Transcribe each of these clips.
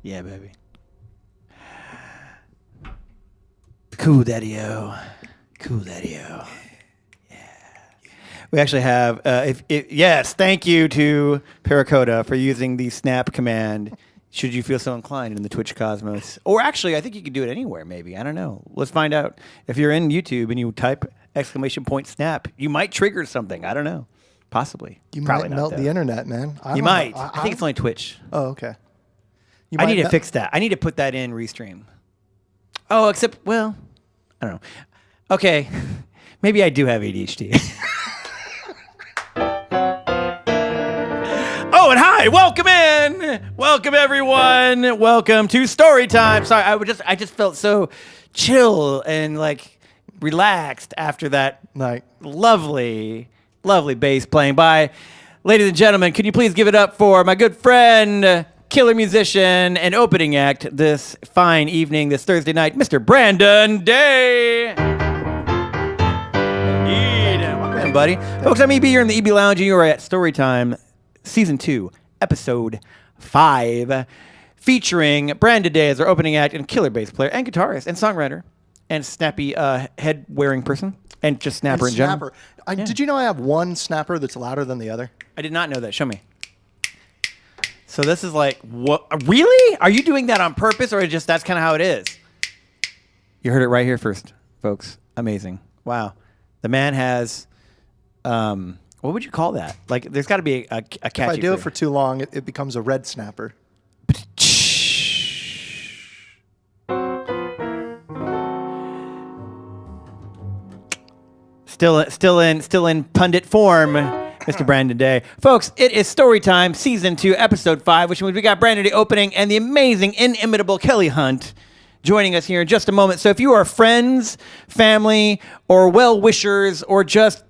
Yeah, baby. Cool daddy-o. Cool daddy-o. We actually have, yes, thank you to Paracoda for using the snap command, should you feel so inclined in the Twitch cosmos. Or actually, I think you could do it anywhere, maybe. I don't know. Let's find out. If you're in YouTube and you type !snap, you might trigger something. I don't know. Possibly. You Probably might melt the internet, man. You might. I think it's only Twitch. Oh, okay. I need to fix that. I need to put that in Restream. Oh, except, well, I don't know. Okay. Maybe I do have ADHD. Oh, and hi, welcome in. Welcome, everyone. Welcome to Storytime. Sorry, I just felt so chill and like relaxed after that lovely bass playing by. Ladies and gentlemen, can you please give it up for my good friend, killer musician, and opening act this fine evening, this Thursday night, Mr. Brandon Day. Indeed. Welcome in, buddy. Folks, I'm EB. You're in the EBLounge, and you are at Storytime Season 2, Episode 5, featuring Brandon Day as our opening act and killer bass player and guitarist and songwriter and snappy head-wearing person and just snapper in general. Did you know I have one snapper that's louder than the other? I did not know that. Show me. So this is like, what? Really? Are you doing that on purpose or just that's kind of how it is? You heard it right here first, folks. Amazing. Wow. The man has... what would you call that? Like, there's got to be a catchy If I do it for too long, it becomes a red snapper. Still in pundit form, Mr. Brandon Day. Folks, it is Storytime, Season 2, Episode 5, which means we got Brandon Day opening and the amazing, inimitable Kelly Hunt joining us here in just a moment. So if you are friends, family, or well-wishers, or just,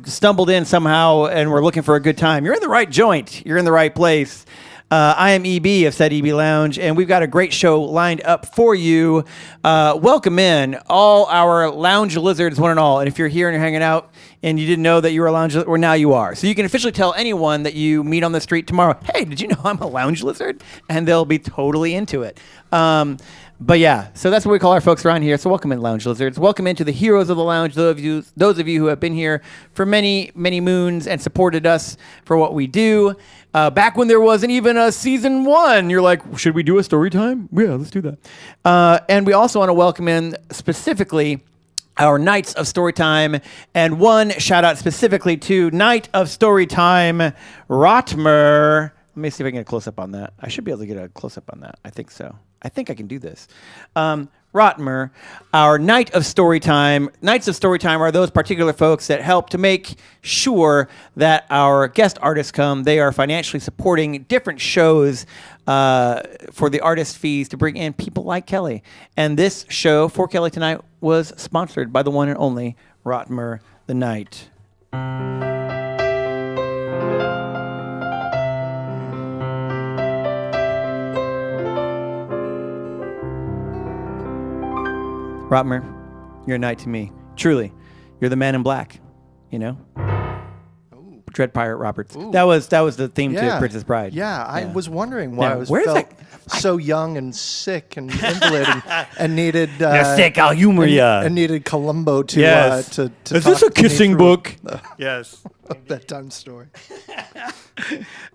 stumbled in somehow and we're looking for a good time, you're in the right joint. You're in the right place. I am EB of said EBLounge, and we've got a great show lined up for you. Welcome in all our lounge lizards, one and all. And if you're here and you're hanging out and you didn't know that you were a lounge lizard, well, now you are. So you can officially tell anyone that you meet on the street tomorrow, hey, did you know I'm a lounge lizard? And they'll be totally into it. But yeah, so that's what we call our folks around here. So welcome in, lounge lizards. Welcome into the heroes of the lounge. Those of you who have been here for many, many moons and supported us for what we do. Back when there wasn't even a season 1, you're like, should we do a story time? Yeah, let's do that. And we also want to welcome in specifically our Knights of Storytime, and one shout out specifically to Knight of Storytime, Rotmer. Let me see if I can get a close-up on that. I should be able to get a close-up on that. I think so. I think I can do this. Rotmer, our Knight of Storytime. Knights of Storytime are those particular folks that help to make sure that our guest artists come. They are financially supporting different shows for the artist fees to bring in people like Kelly. And this show for Kelly tonight was sponsored by the one and only Rotmer the Knight. Rotmer, you're a knight to me. Truly, you're the man in black, Ooh. Dread Pirate Roberts. Ooh. That was the theme to Princess Bride. Yeah, I was wondering why I felt so young and sick and invalid and needed... You're sick, I'll humor ya. And needed Columbo to Is this a kissing book? Yes. A bedtime story.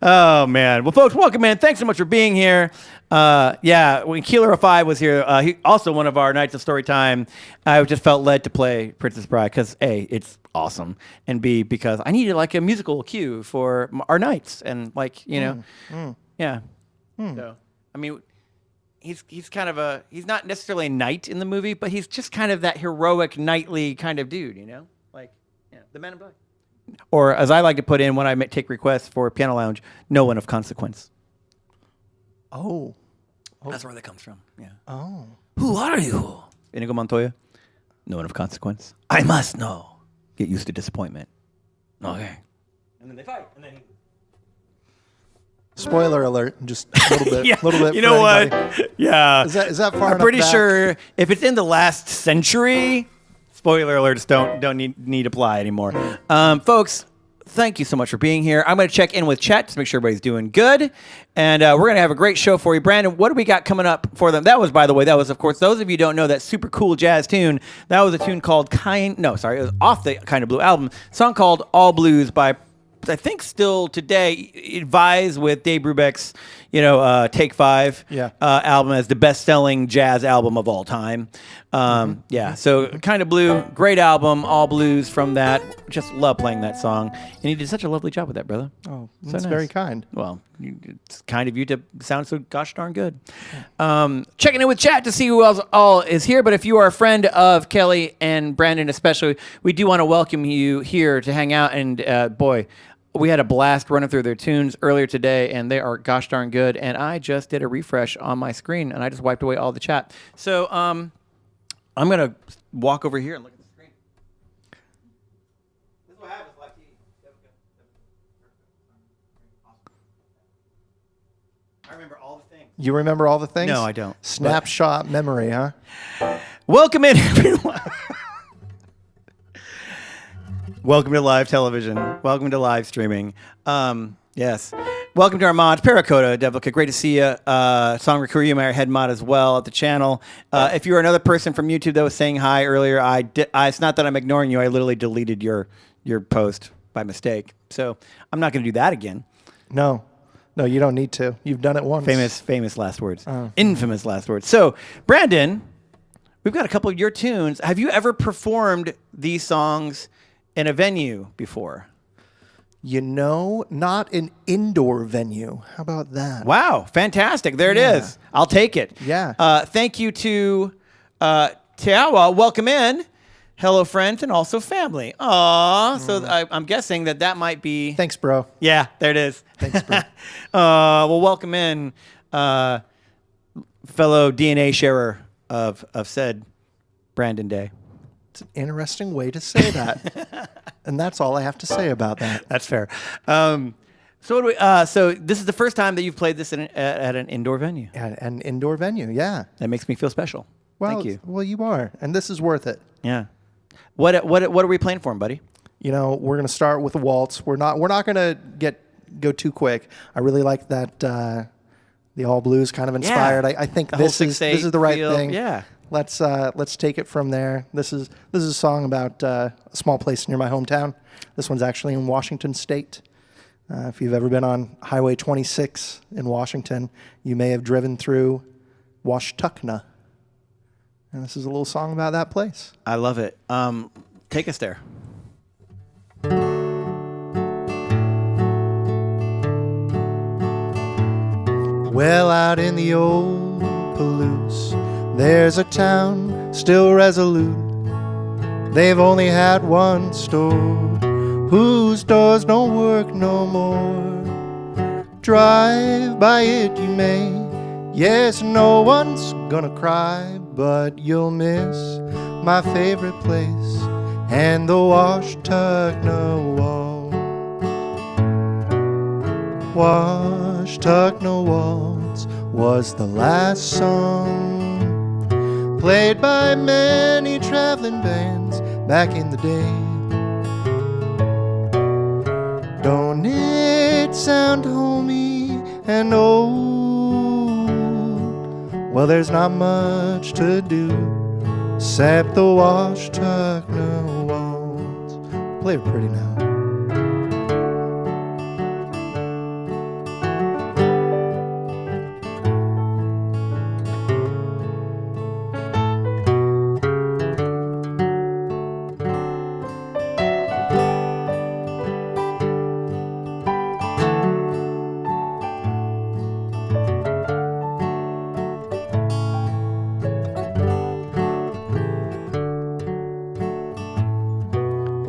Oh, man. Well, folks, welcome in. Thanks so much for being here. When Keeler 05 was here, he also one of our Knights of Storytime, I just felt led to play Princess Bride because A, it's awesome, and B, because I needed like a musical cue for our knights, and So, I mean, he's kind of he's not necessarily a knight in the movie, but he's just kind of that heroic, knightly kind of dude, the man in black. Or as I like to put in when I take requests for Piano Lounge, no one of consequence. Oh. That's where that comes from. Yeah. Oh. Who are you? Inigo Montoya. No one of consequence. I must know. Get used to disappointment. Okay. And then they fight. And then Spoiler alert. Just a little bit. Yeah. Little bit. You know what? Yeah. Is that far enough? I'm pretty back? sure if it's in the last century, spoiler alerts don't need apply anymore. Folks, thank you so much for being here. I'm going to check in with chat to make sure everybody's doing good. And we're going to have a great show for you. Brandon, what do we got coming up for them? That was, by the way, of course, those of you who don't know that super cool jazz tune. That was a tune called it was off the Kind of Blue album. A song called All Blues by, I think still today, it vies with Dave Brubeck's, Take 5 album as the best-selling jazz album of all time. So Kind of Blue, great album, all blues from that. Just love playing that song. And you did such a lovely job with that, brother. Oh, that's very kind. Well, it's kind of you to sound so gosh darn good. Checking in with chat to see who else all is here. But if you are a friend of Kelly and Brandon especially, we do want to welcome you here to hang out. And boy, we had a blast running through their tunes earlier today, and they are gosh darn good. And I just did a refresh on my screen, and I just wiped away all the chat. So I'm going to walk over here and look at the screen. This is what happens live TV. I remember all the things. You remember all the things? No, I don't. Snapshot memory, huh? Welcome in, everyone. Welcome to live television. Welcome to live streaming. Yes. Welcome to our mods. Paracoda, Devilica, great to see you. Song Recruit, my head mod as well at the channel. If you're another person from YouTube that was saying hi earlier, it's not that I'm ignoring you. I literally deleted your post by mistake. So I'm not going to do that again. No, you don't need to. You've done it once. Famous last words. Infamous last words. So, Brandon, we've got a couple of your tunes. Have you ever performed these songs in a venue before? Not an indoor venue. How about that? Wow, fantastic. There it is. I'll take it. Yeah. Thank you to Tiawa. Welcome in. Hello, friends, and also family. Aw. So I'm guessing that might be... Thanks, bro. Yeah, there it is. Thanks, bro. Well, welcome in, fellow DNA sharer of said Brandon Day. It's an interesting way to say that. And that's all I have to say about that. That's fair. So this is the first time that you've played this at an indoor venue. At an indoor venue, yeah. That makes me feel special. Well, thank you. Well, you are, and this is worth it. Yeah. What are we playing for him, buddy? We're gonna start with a waltz. We're not gonna go too quick. I really like that the all blues kind of inspired. Yeah. I think this is the right thing. Yeah. Let's take it from there. This is a song about a small place near my hometown. This one's actually in Washington State. If you've ever been on Highway 26 in Washington, you may have driven through Washtuckna. And this is a little song about that place. I love it. Take us there. Well, out in the old Palouse, there's a town still resolute. They've only had one store, whose doors don't work no more. Drive by it you may, yes, no one's gonna cry, but you'll miss my favorite place and the Washtuckna Waltz. Washtuckna Waltz was the last song played by many traveling bands back in the day. Don't it sound homey and old? Well, there's not much to do except the Washtuckna Waltz. Play it pretty now.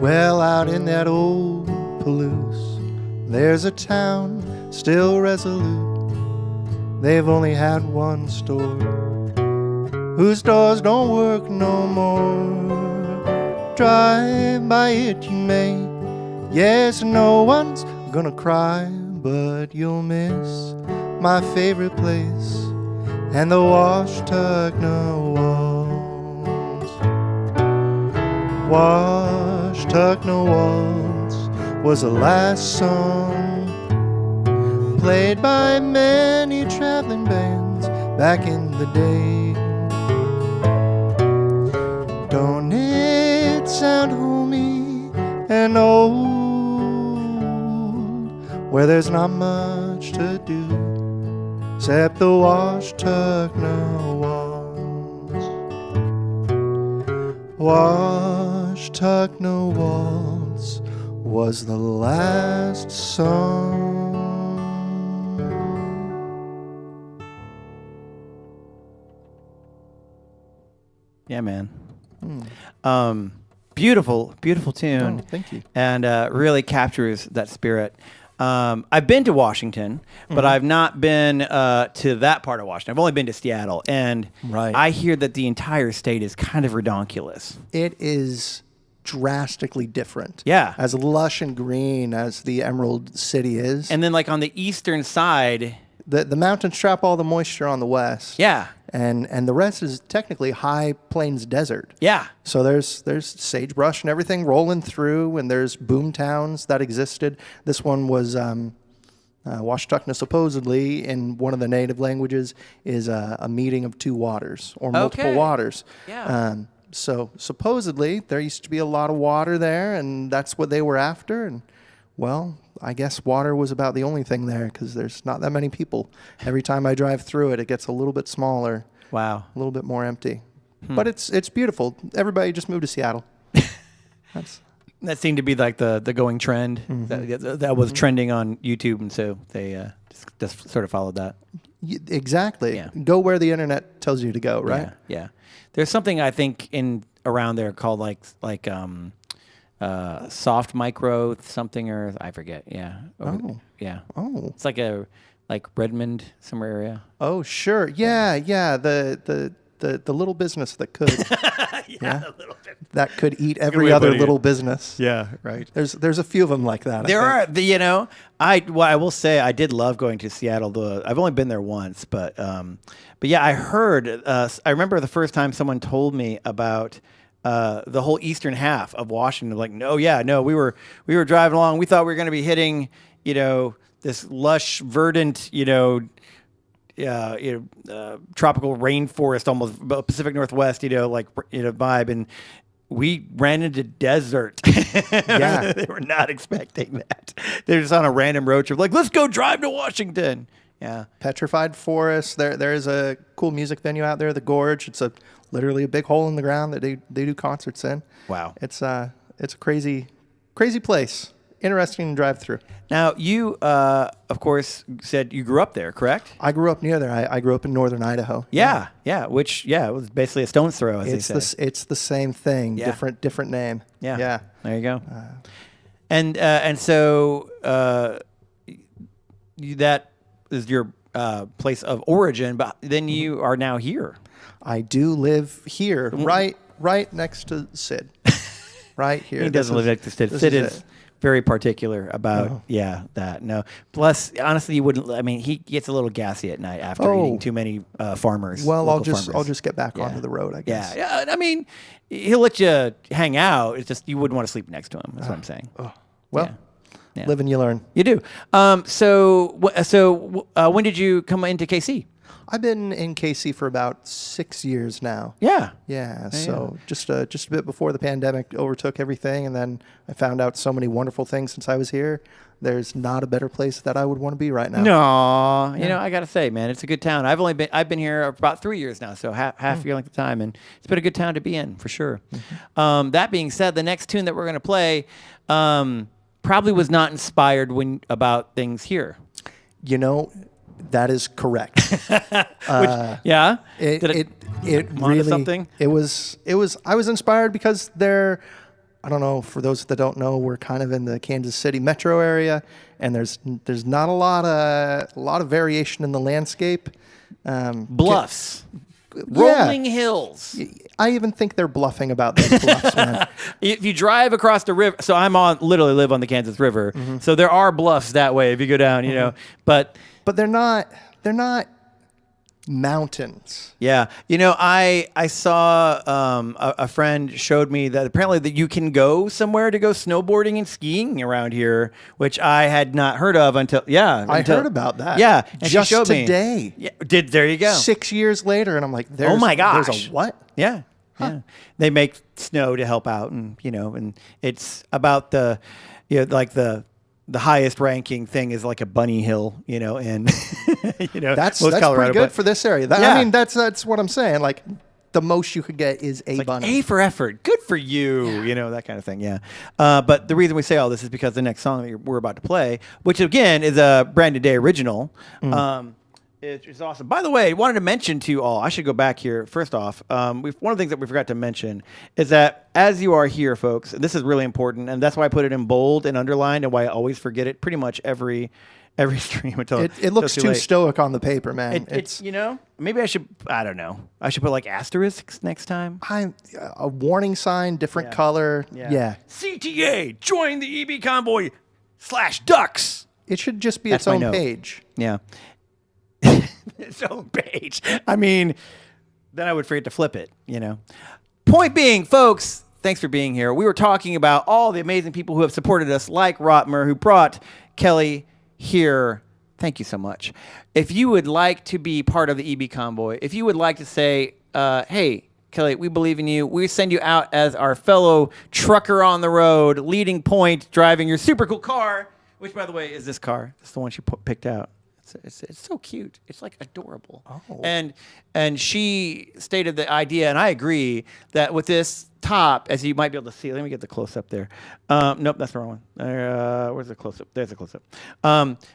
Well, out in that old Palouse, there's a town still resolute. They've only had one store, whose doors don't work no more. Drive by it you may, yes, no one's gonna cry, but you'll miss my favorite place and the Washtuckna Waltz. Washtuckna Waltz was the last song played by many traveling bands back in the day. Don't it sound homey and old, where there's not much to do except the wash tuck no walls. Wash tuck no walls was the last song. Yeah, man. Beautiful, beautiful tune. Oh, thank you. And really captures that spirit. I've been to Washington, but I've not been to that part of Washington. I've only been to Seattle, and Right. I hear that the entire state is kind of redonkulous. It is drastically different. Yeah. As lush and green as the Emerald City is. And then, like on the eastern side, the mountains trap all the moisture on the west. yeah, And the rest is technically high plains desert. yeah, So there's sagebrush and everything rolling through, and there's boom towns that existed. This one was Washtukna, supposedly in one of the native languages, is a meeting of two waters or multiple Okay. waters. Yeah. So supposedly there used to be a lot of water there, and that's what they were after. And well, I guess water was about the only thing there because there's not that many people. Every time I drive through it, it gets a little bit smaller, wow. a little bit more empty. But it's beautiful. Everybody just moved to Seattle. That seemed to be like the going trend. That was trending on YouTube, and so they just sort of followed that. Exactly. Yeah. Go where the internet tells you to go, right? Yeah, yeah. There's something I think in around there called like soft micro something, or I forget. Yeah. Yeah. Oh. It's like Redmond somewhere area. Oh, sure. Yeah. The little business that could. Yeah, a little bit. That could eat way every of other putting little business. Yeah, right. There's a few of them like that. There I are, I will say I did love going to Seattle. Though I've only been there once, but yeah, I heard. I remember the first time someone told me about the whole eastern half of Washington. Like, no, we were driving along. We thought we were going to be hitting, this lush, verdant, tropical rainforest, almost Pacific Northwest, vibe, and we ran into desert. Yeah. They were not expecting that. They're just on a random road trip, like, let's go drive to Washington. Yeah. Petrified forest. There is a cool music venue out there, the Gorge. It's literally a big hole in the ground that they do concerts in. Wow. It's a crazy place. Interesting to drive through. Now, you, of course, said you grew up there, correct? I grew up near there. I grew up in northern Idaho. Yeah. Which, it was basically a stone's throw, as they say. It's the same thing, Yeah. different name. Yeah. There you go. And so that is your place of origin, but then you are now here. I do live here, right next to Sid. Right here. He doesn't live next to Sid. Sid is very particular about that. No. Plus, honestly, you wouldn't. I mean, he gets a little gassy at night after eating too many farmers. Well, local I'll farmers. just get back onto the road, I guess. Yeah. I mean, he'll let you hang out. It's just you wouldn't want to sleep next to him. That's what I'm saying. Well, Yeah. live and you learn. You do. So when did you come into KC? I've been in KC for about 6 years now. Yeah. Yeah, so just a bit before the pandemic overtook everything, and then I found out so many wonderful things since I was here. There's not a better place that I would want to be right now. No, I gotta say, man, it's a good town. I've been here about 3 years now, so half your length of time, and it's been a good town to be in for sure. That being said, the next tune that we're gonna play probably was not inspired about things here. That is correct. Yeah. It onto really something? It was. I was inspired because I don't know. For those that don't know, we're kind of in the Kansas City metro area, and there's not a lot of variation in the landscape. Bluffs, rolling hills. I even think they're bluffing about those bluffs, man. If you drive across the river, so literally live on the Kansas River, so there are bluffs that way if you go down, but But they're not Mountains. Yeah. You know, I saw a friend showed me that apparently that you can go somewhere to go snowboarding and skiing around here, which I had not heard of until I heard about that. Yeah. And just she showed today. Me. Yeah, there you go. 6 years later, and I'm like, oh my gosh. There's a what? Yeah. Huh. Yeah. They make snow to help out, and and it's about the like the highest ranking thing is like a bunny hill, and that's Colorado, pretty good for this area. Yeah. I mean, that's what I'm saying. Like the most you could get is a bunny. A for effort. Good for you. That kind of thing. Yeah. But the reason we say all this is because the next song that we're about to play, which again is a Brandon Day original. It's awesome. By the way, I wanted to mention to you all, I should go back here. First off, one of the things that we forgot to mention is that as you are here, folks, and this is really important, and that's why I put it in bold and underlined and why I always forget it pretty much every stream until it looks too stoic on the paper, man. It's maybe I don't know. I should put like asterisks next time. A warning sign, different color. Yeah. CTA, join the EB Convoy /Ducks. It should just be its own page. Yeah. Its own page. I mean, then I would forget to flip it, Point being, folks, thanks for being here. We were talking about all the amazing people who have supported us, like Rotmer, who brought Kelly here. Thank you so much. If you would like to be part of the EB Convoy, if you would like to say, hey, Kelly, we believe in you. We send you out as our fellow trucker on the road, leading point, driving your super cool car, which, by the way, is this car. It's the one she picked out. It's so cute. It's like adorable. Oh. And she stated the idea, and I agree, that with this top, as you might be able to see, let me get the close up there. Nope, that's the wrong one. Where's the close up? There's the close up.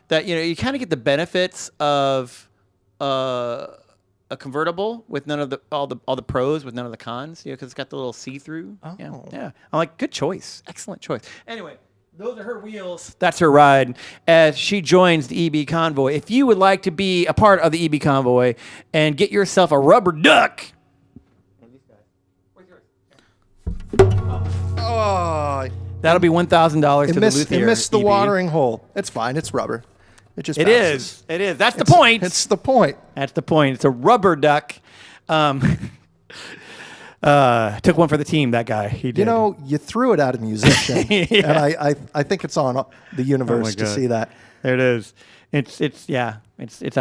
That you kind of get the benefits of a convertible with none of all the pros with none of the cons. Because it's got the little see-through. Oh. Yeah. I'm like, good choice, excellent choice. Anyway. Those are her wheels. That's her ride as she joins the EB Convoy. If you would like to be a part of the EB Convoy and get yourself a rubber duck. Where's yours? Oh. That'll be $1,000 to the luthier. It missed the EB. watering hole. It's fine. It's rubber. It just It bounces. is. It is. That's the point. It's the point. That's the point. It's a rubber duck. Took one for the team, that guy. He did. You threw it at a musician. Yeah. And I think it's on the universe to see that. There it is. It's out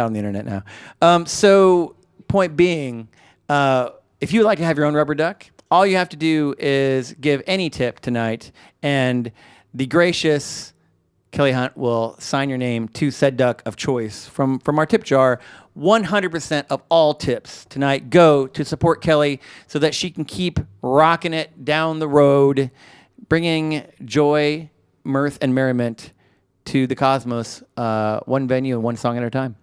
on the internet now. So point being, if you would like to have your own rubber duck, all you have to do is give any tip tonight, and the gracious Kelly Hunt will sign your name to said duck of choice from our tip jar. 100% of all tips tonight go to support Kelly so that she can keep rocking it down the road, bringing joy, mirth, and merriment to the cosmos, one venue and one song at a time.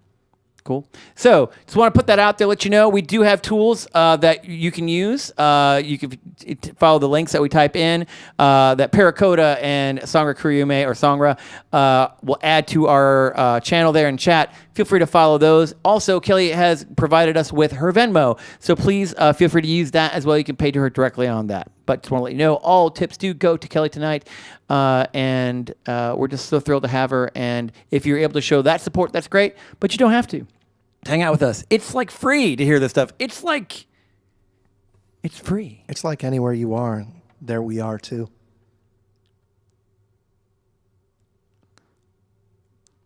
Cool. So just want to put that out there, let you know we do have tools that you can use. You can follow the links that we type in that Paracoda and Songra Kuryume or Songra will add to our channel there in chat. Feel free to follow those. Also, Kelly has provided us with her Venmo, so please feel free to use that as well. You can pay to her directly on that. But just want to let you know, all tips do go to Kelly tonight, and we're just so thrilled to have her. And if you're able to show that support, that's great, but you don't have to. Hang out with us. It's like free to hear this stuff. It's free. It's like anywhere you are, there we are too.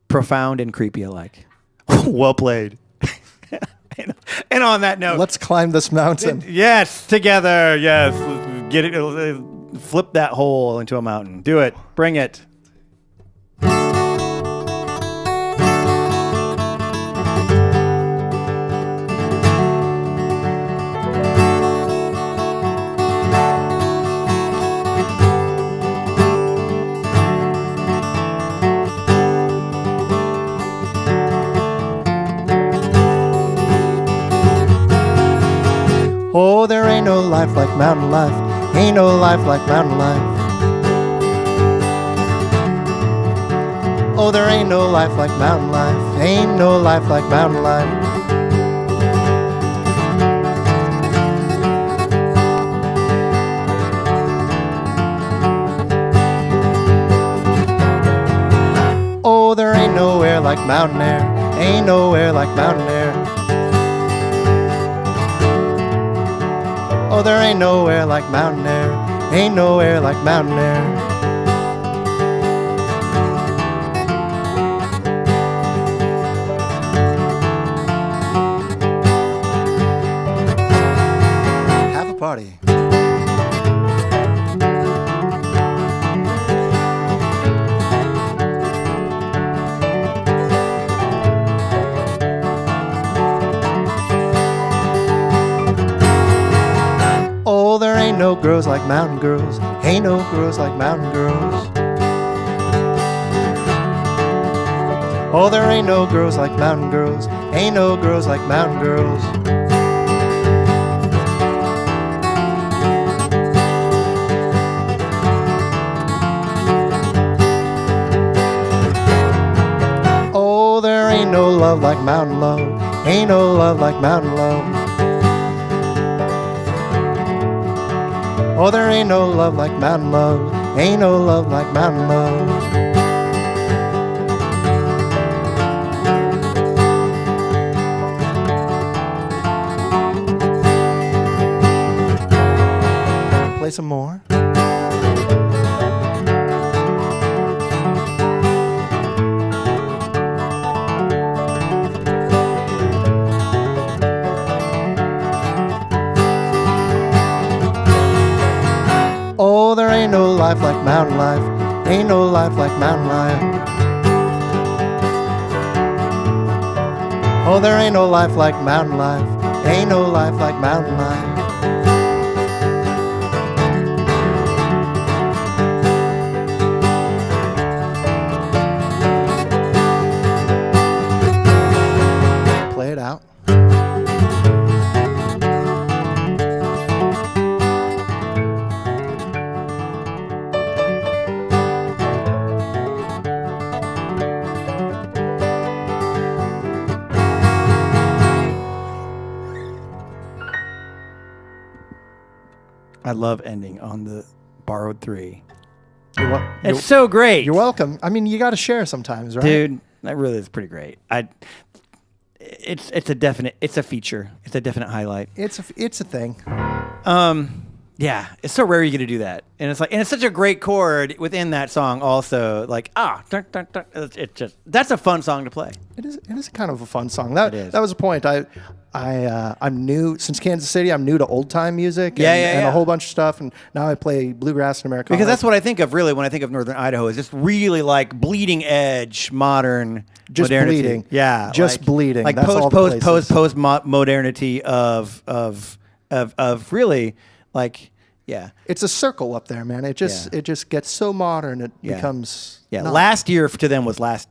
Profound and creepy alike. Well played. And on that note, let's climb this mountain. Yes, together. Yes, let's get it. Flip that hole into a mountain. Do it. Bring it. Oh, there ain't no life like mountain life. Ain't no life like mountain life. Oh, there ain't no life like mountain life. Ain't no life like mountain life. Oh, there ain't nowhere like mountain air. Ain't nowhere like mountain air. Oh, there ain't nowhere like mountain air. Ain't nowhere like mountain air. Have a party. Oh, there ain't no girls like mountain girls. Ain't no girls like mountain girls. Oh, there ain't no girls like mountain girls. Ain't no girls like mountain girls. Oh, there ain't no love like mountain love. Ain't no love like mountain love. Oh, there ain't no love like mountain love. Ain't no love like mountain love. Play some more. Oh, there ain't no life like mountain life. Ain't no life like mountain life. Oh, there ain't no life like mountain life. Ain't no life like mountain life. Play it out. I love ending on the borrowed 3. It's so great. You're welcome. I mean, you got to share sometimes, right? Dude, that really is pretty great. It's a feature. It's a definite highlight. It's a thing. Yeah, it's so rare you get to do that, and it's such a great chord within that song. Also, like dun, dun, dun, that's a fun song to play. It is kind of a fun song. That was a point. I'm new since Kansas City. I'm new to old time music and a whole bunch of stuff, and now I play bluegrass and Americana. Because that's what I think of really when I think of Northern Idaho is just really like bleeding edge modern. Just modernity. bleeding. Yeah, just like, bleeding. Like that's post modernity of really. Like, yeah, it's a circle up there, man. It just gets so modern. It becomes Last year to them was last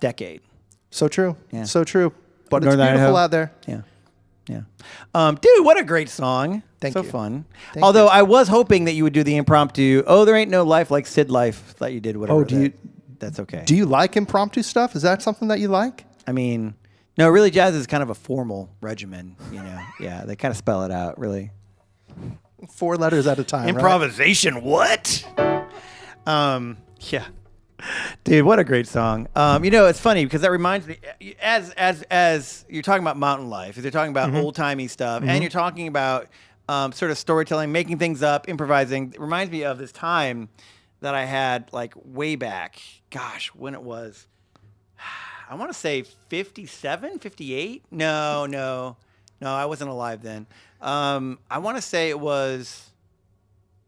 decade. So true. Yeah. So true. But Northern it's beautiful Idaho. out there. Yeah, yeah. Dude, what a great song. Thank so you. Fun. Thank Although you. I was hoping that you would do the impromptu. Oh, there ain't no life like Sid Life that you did. Whatever. Oh, do you? That's okay. Do you like impromptu stuff? Is that something that you like? I mean, no, really, jazz is kind of a formal regimen. You know, yeah, they kind of spell it out, really. 4 letters at a time. Improvisation, right? What? Yeah. Dude, what a great song. It's funny because that reminds me, as you're talking about mountain life, as you're talking about old-timey stuff, and you're talking about sort of storytelling, making things up, improvising, it reminds me of this time that I had like way back, gosh, when it was, I want to say 57, 58? No, I wasn't alive then. I want to say it was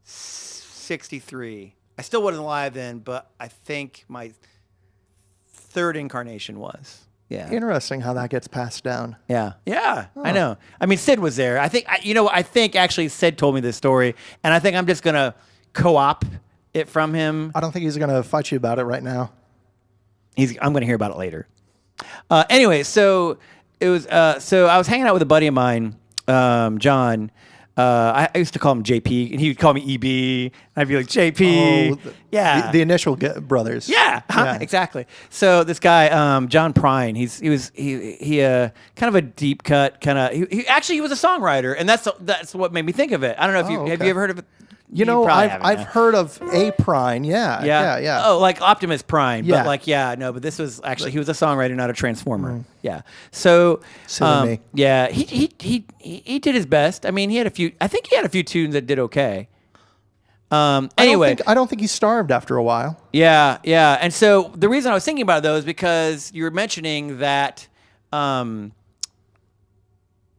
63. I still wasn't alive then, but I think my 3rd incarnation was. Yeah. Interesting how that gets passed down. Yeah. Yeah. Oh. I know. I mean, Sid was there. I think actually Sid told me this story, and I think I'm just going to co-op it from him. I don't think he's going to fight you about it right now. I'm going to hear about it later. Anyway, so it was. So I was hanging out with a buddy of mine, John. I used to call him JP, and he would call me EB. I'd be like JP. Oh, yeah, the initial brothers. Yeah, exactly. So this guy, John Prine, he kind of a deep cut kind of. He was a songwriter, and that's what made me think of it. I don't know if have you ever heard of it? You know, probably I've haven't, yeah. heard of A Prime. Yeah. Oh, like Optimus Prime. Yeah. But like, no, but this was actually, he was a songwriter, not a transformer. Yeah. So, Silly me. yeah, he did his best. I mean, I think he had a few tunes that did okay. Anyway. I don't think he starved after a while. Yeah. And so the reason I was thinking about it though is because you were mentioning that,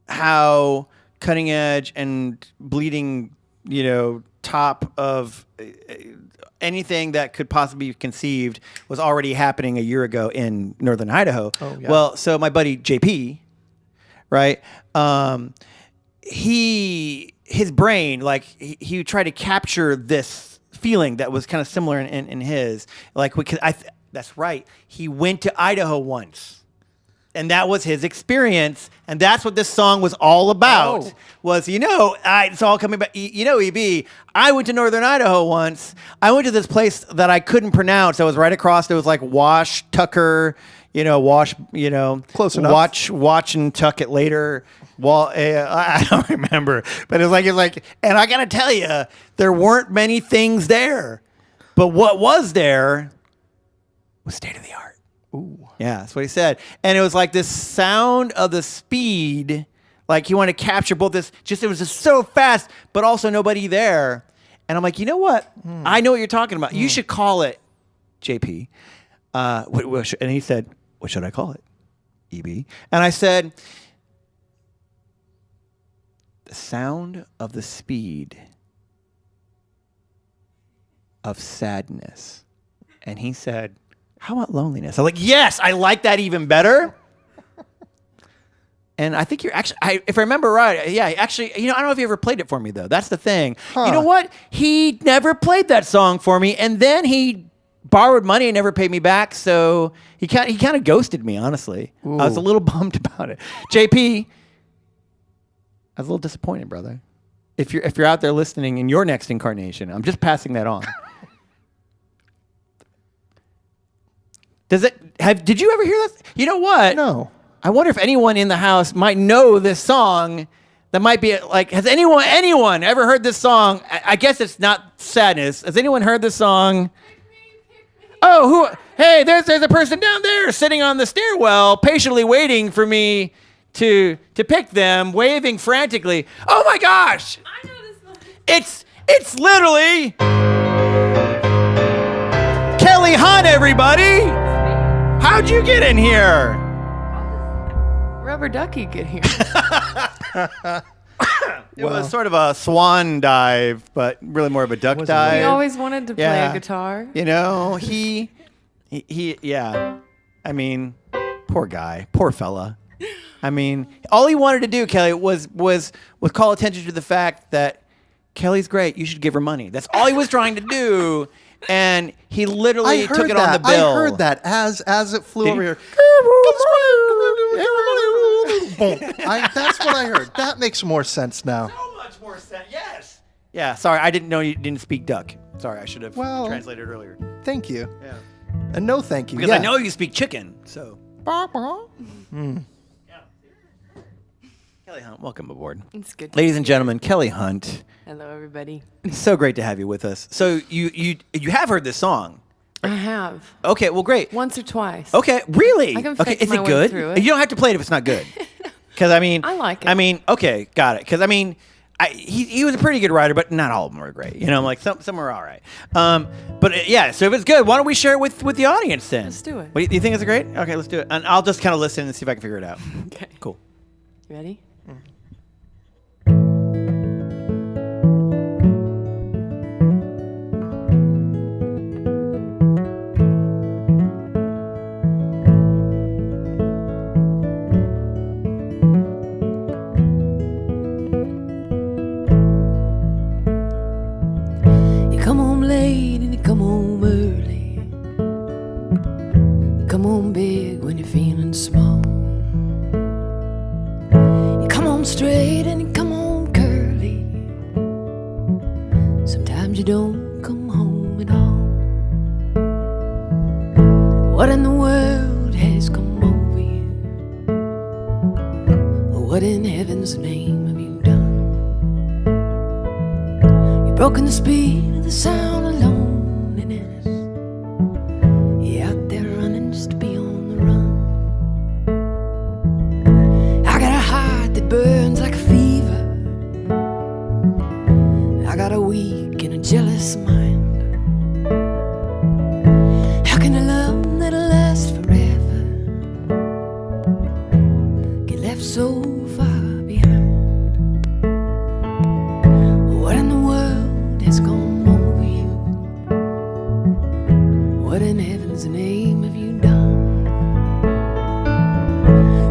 how cutting edge and bleeding, top of anything that could possibly be conceived was already happening a year ago in northern Idaho. Oh, yeah. Well, so my buddy JP, right? His brain, like he tried to capture this feeling that was kind of similar in his. Like that's right. He went to Idaho once. And that was his experience, and that's what this song was all about. Was it's all coming back. EB. I went to northern Idaho once. I went to this place that I couldn't pronounce. I was right across. It was like Wash Tucker. Wash. Close enough. Watch and tuck it later. Well, I don't remember, but it's like, and I gotta tell you, there weren't many things there, but what was there was state of the art. Ooh. Yeah, that's what he said. And it was like this sound of the speed, like he wanted to capture both this, it was just so fast, but also nobody there. And I'm like, you know what? I know what you're talking about. You should call it JP. And he said, what should I call it? EB. And I said, the sound of the speed of sadness. And he said, how about loneliness? I'm like, yes, I like that even better. And I think you're actually, if I remember right, yeah, actually, I don't know if he ever played it for me, though. That's the thing. Huh. You know what? He never played that song for me, and then he borrowed money and never paid me back, so he kind of ghosted me, honestly. Ooh. I was a little bummed about it. JP, I was a little disappointed, brother. If you're out there listening in your next incarnation, I'm just passing that on. Did you ever hear that? You know what? No. I wonder if anyone in the house might know this song. That might be like, has anyone ever heard this song? I guess it's not sadness. Has anyone heard this song? Oh, hey, there's a person down there sitting on the stairwell, patiently waiting for me to pick them, waving frantically. Oh my gosh! I know this one. It's literally Kelly Hunt, everybody. How'd you get in here? Rubber ducky get here. It was sort of a swan dive, but really more of a duck dive. He always wanted to play a guitar. He yeah. I mean, poor guy, poor fella. I mean, all he wanted to do, Kelly, was call attention to the fact that Kelly's great. You should give her money. That's all he was trying to do. And he literally took it on the bill. I heard that as it flew over here. That's what I heard. That makes more sense now. So much more sense. Yes. Yeah. Sorry, I didn't know you didn't speak duck. Sorry, I should have translated earlier. Thank you. Yeah. And no thank you. Because I know you speak chicken. So. Kelly Hunt, welcome aboard. It's good. Ladies and gentlemen, Kelly Hunt. Hello, everybody. It's so great to have you with us. So you have heard this song. I have. Okay, well, great. Once or twice. Okay, really? I can okay, fake is my it way good? through it. You don't have to play it if it's not good. Because I mean, I like it. I mean, okay, got it. Because I mean, he was a pretty good writer, but not all of them were great. I'm like some were all right. But yeah, so if it's good, why don't we share it with the audience then? Let's do it. What, do you think it's great? Okay, let's do it. And I'll just kind of listen and see if I can figure it out. Okay. Cool. You ready? Come home late and you come home early. You come home big when you're feeling small. You come home straight and you come home curly. Sometimes you don't come home at all. What in the world has come over you? Or what in heaven's name have you done? Broken the speed of the sound of loneliness. Yeah, out there running just to be on the run. I got a heart that burns like a fever. I got a weak and a jealous mind. How can a love that'll last forever get left so far behind? What in the world has gone over you? What in heaven's name have you done?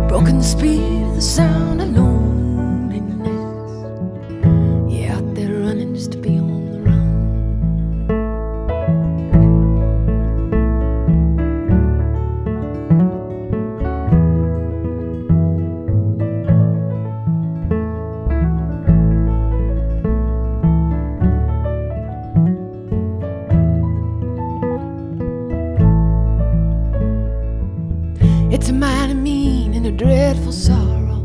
Broken the speed of the sound of loneliness. Yeah, out there running just to be on the run. It's a mighty mean and a dreadful sorrow.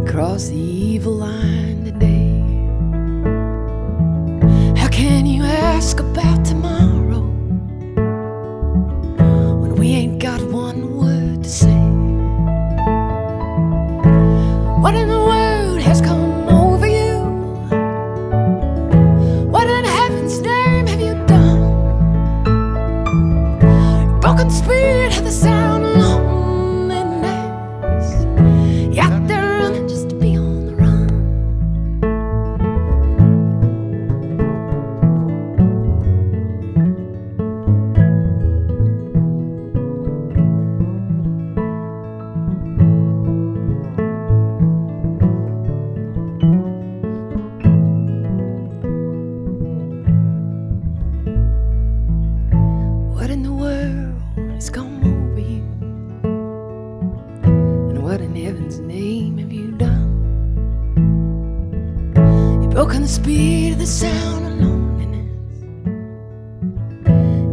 Cross the evil line today. How can you ask about tomorrow when we ain't got one word to say? What in the world has come over you? What in heaven's name have you done? Broken spirit had the sound of loneliness. You out there running just to be on the run. What in the world has come over you? And what in heaven's name have you done? You've broken the speed of the sound of loneliness.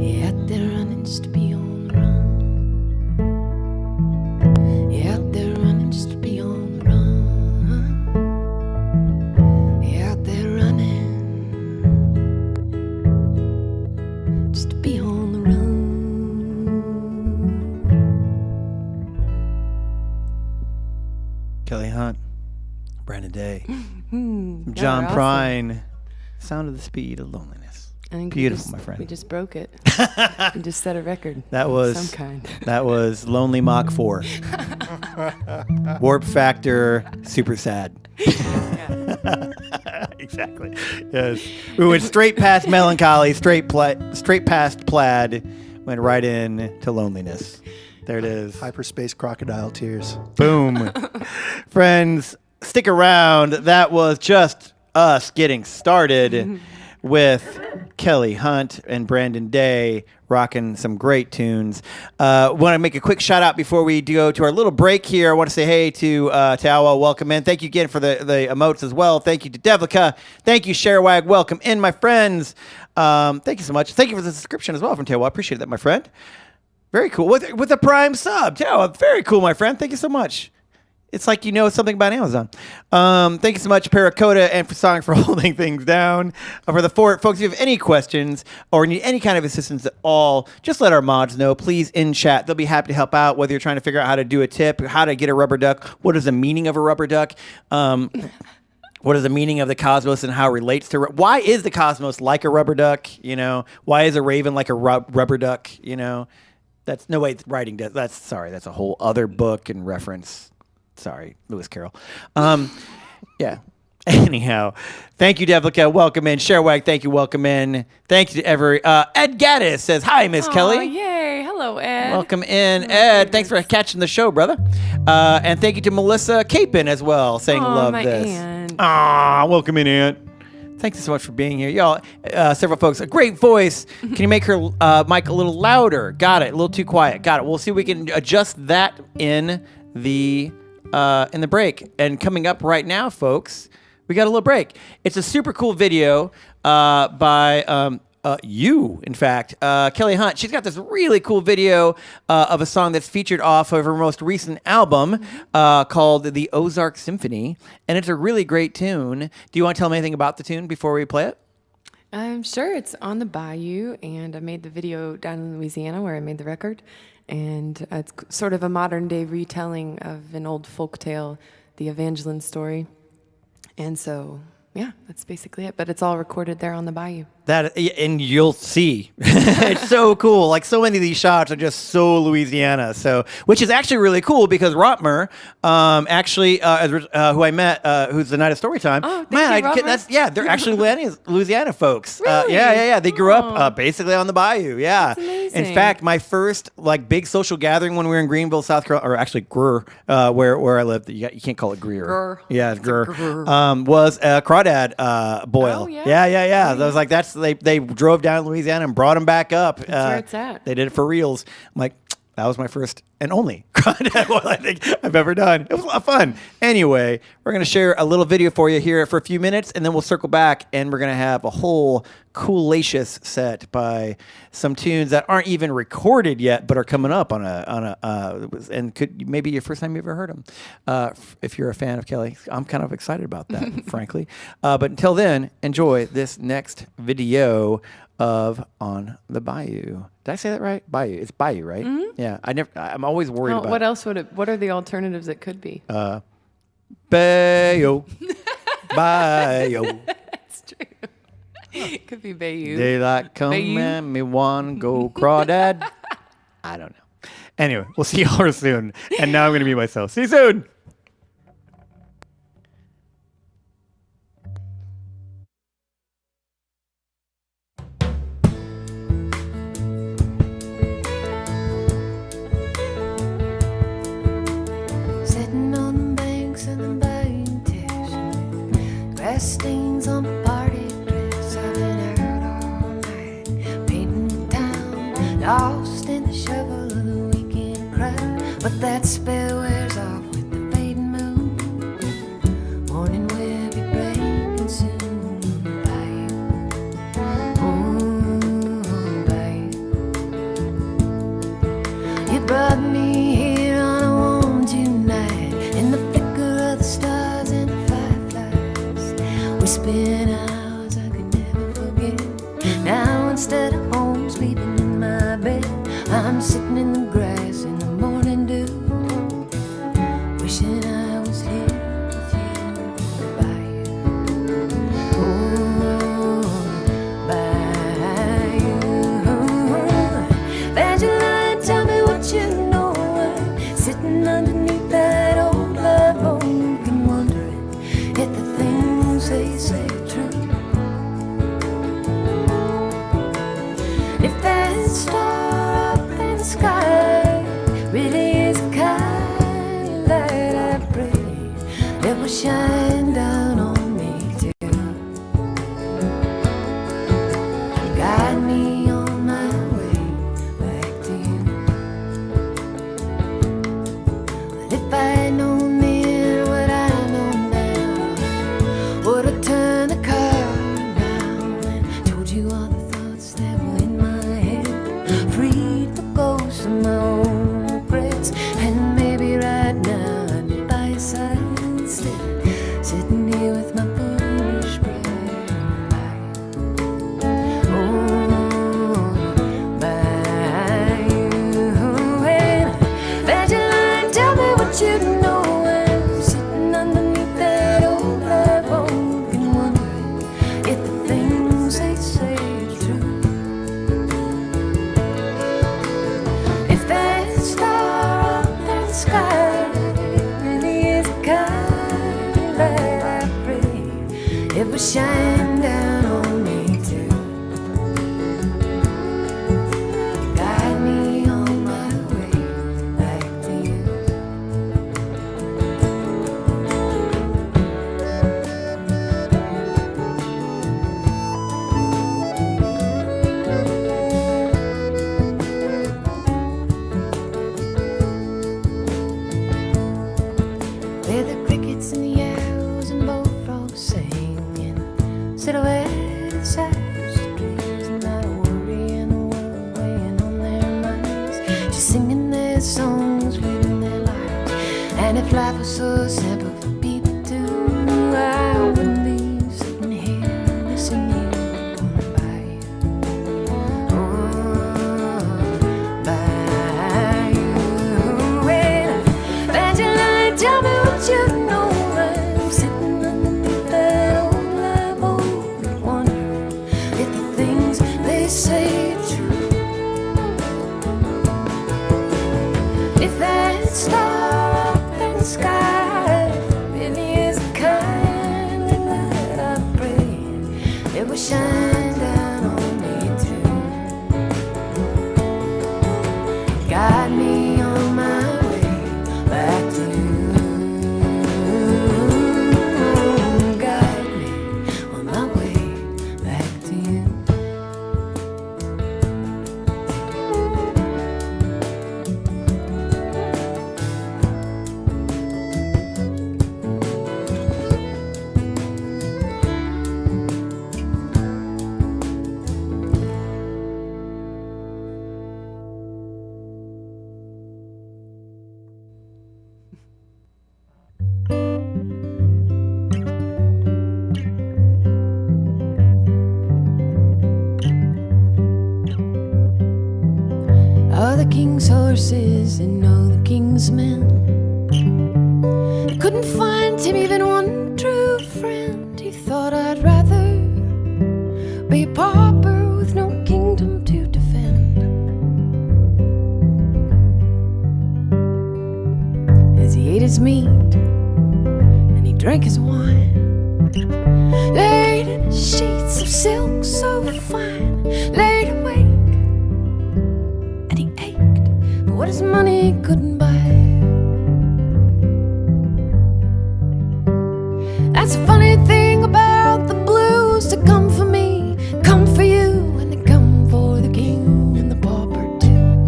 You're out there running just to be on the run. You're out there running just to be on the run. You're out there running just to be on the run. Kelly Hunt, Brandon Day, Y'all John are awesome. Prine, Sound of the Speed of Loneliness. I think Beautiful, my friend. We just broke it. We just set a record. That of was some kind. That was Lonely Mach 4. Warp Factor, super sad. Exactly. Yes. We went straight past melancholy, straight past plaid, went right in to loneliness. There it is. Hyperspace crocodile tears. Boom. Friends, stick around. That was just us getting started with Kelly Hunt and Brandon Day rocking some great tunes. Want to make a quick shout out before we go to our little break here. I want to say hey to Awa, welcome in. Thank you again for the emotes as well. Thank you to Devlika. Thank you, Sherwag. Welcome in, my friends. Thank you so much. Thank you for the subscription as well from Tawa. I appreciate that, my friend. Very cool. With a Prime sub. Tawa, very cool, my friend. Thank you so much. It's like you know something about Amazon. Thank you so much, Paracoda and for Sonic for holding things down. For the fort, folks, if you have any questions or need any kind of assistance at all, just let our mods know. Please in chat. They'll be happy to help out, whether you're trying to figure out how to do a tip, how to get a rubber duck, what is the meaning of a rubber duck, what is the meaning of the cosmos and how it relates to... Why is the cosmos like a rubber duck? You know, why is a raven like a rubber duck? You know, that's no way writing does. That's a whole other book and reference. Sorry, Lewis Carroll. Yeah. Anyhow, thank you, Devlika. Welcome in. Sherwag, thank you. Welcome in. Thank you to every... Ed Gaddis says, hi, Miss Kelly. Oh, yay. Hello, Ed. Welcome in, Ed. Thanks for catching the show, brother. And thank you to Melissa Capin as well, saying love my this. aunt. Welcome in, Aunt. Thanks so much for being here. Y'all, several folks, a great voice. Can you make her mic a little louder? Got it. A little too quiet. Got it. We'll see if we can adjust that in the break. And coming up right now, folks, we got a little break. It's a super cool video by you, in fact, Kelly Hunt. She's got this really cool video of a song that's featured off of her most recent album called The Ozark Symphony, and it's a really great tune. Do you want to tell me anything about the tune before we play it? Sure, it's on the bayou, and I made the video down in Louisiana where I made the record. And it's sort of a modern-day retelling of an old folk tale, the Evangeline story. And so, yeah, that's basically it. But it's all recorded there on the bayou. And you'll see. It's so cool. Like, so many of these shots are just so Louisiana. So, which is actually really cool because Rotmer, who I met, who's the night of Storytime. Oh, thank you, Rotmer. They're actually Louisiana folks. Really? Yeah. They grew up basically on the bayou. Yeah. That's amazing. In fact, my first like big social gathering when we were in Greenville, South Carolina, or actually Greer, where I lived. You can't call it Greer. Greer. Yeah, it's Greer. Was a crawdad boil. Oh, yeah. Yeah. I was like, they drove down to Louisiana and brought them back up. That's where it's at. They did it for reals. I'm like, that was my first and only crawdad boil I think I've ever done. It was a lot of fun. Anyway, we're going to share a little video for you here for a few minutes, and then we'll circle back, and we're going to have a whole coolacious set by some tunes that aren't even recorded yet, but are coming up on and could maybe your first time you ever heard them. If you're a fan of Kelly, I'm kind of excited about that, frankly. But until then, enjoy this next video of On the Bayou. Did I say that right? Bayou. It's Bayou, right? Mm-hmm. Yeah. I'm always worried about what else what are the alternatives it could be? Bayou. Bayou. That's true. It could be Bayou. Daylight come Bayou. and me one go crawdad. I don't know. Anyway, we'll see y'all soon. And now I'm going to be myself. See you soon. Sitting on the banks of the bayou, Texas, grass stains on my party dress. I've been out all night, painting the town, lost in the shovel of the weekend crowd. But that spell wears off with the fading moon. Morning will be breaking soon. Bayou, oh, bayou. You brought me here on a warm night, in the flicker of the stars and the fireflies. We spent hours I could never forget. Now instead of home, sleeping in my bed, I'm sitting in the grass in the morning dew, wishing I was here with you. Bayou, oh, bayou. Evangeline, tell me what you know. I'm sitting underneath that old love oak and wondering if the things they say are true. If that star up in the sky really is a kind light, I pray it will shine down on me too. Guide me on my way back to you. But if I had known then what I know now, would have turned the car around and told you all the thoughts that were in my head, freed the ghosts of my own regrets. And maybe right now I'd be by your side instead, sitting here with my foolish pride. Oh, bayou. Evangeline, tell me what you know. I'm sitting underneath that old live oak and wondering if the things they say are true. If that star up in the sky really is a kind light, I pray it will shine down on me too. Guide me on my way back to you. With the crickets and the owls and bullfrogs singing, songs within their lives. And if life was so simple for people to, I wouldn't be sitting here missing you going by you. Oh, by you. Well, Evangeline, tell me what you know. I'm sitting underneath that old live oak, wondering if the things they say are true. If that star up in the sky really is the kind that I pray it will shine down on me too. Guide me on my way back to you. Guide me on my way back to you. All the king's horses and all the king's men couldn't find him even one true friend. He thought I'd rather be a pauper with no kingdom to defend. As he ate his meat and he drank his wine, laid in sheets of silk so fine, laid awake. What his money couldn't buy. That's a funny thing about the blues. They come for me, come for you, and they come for the king and the pauper too.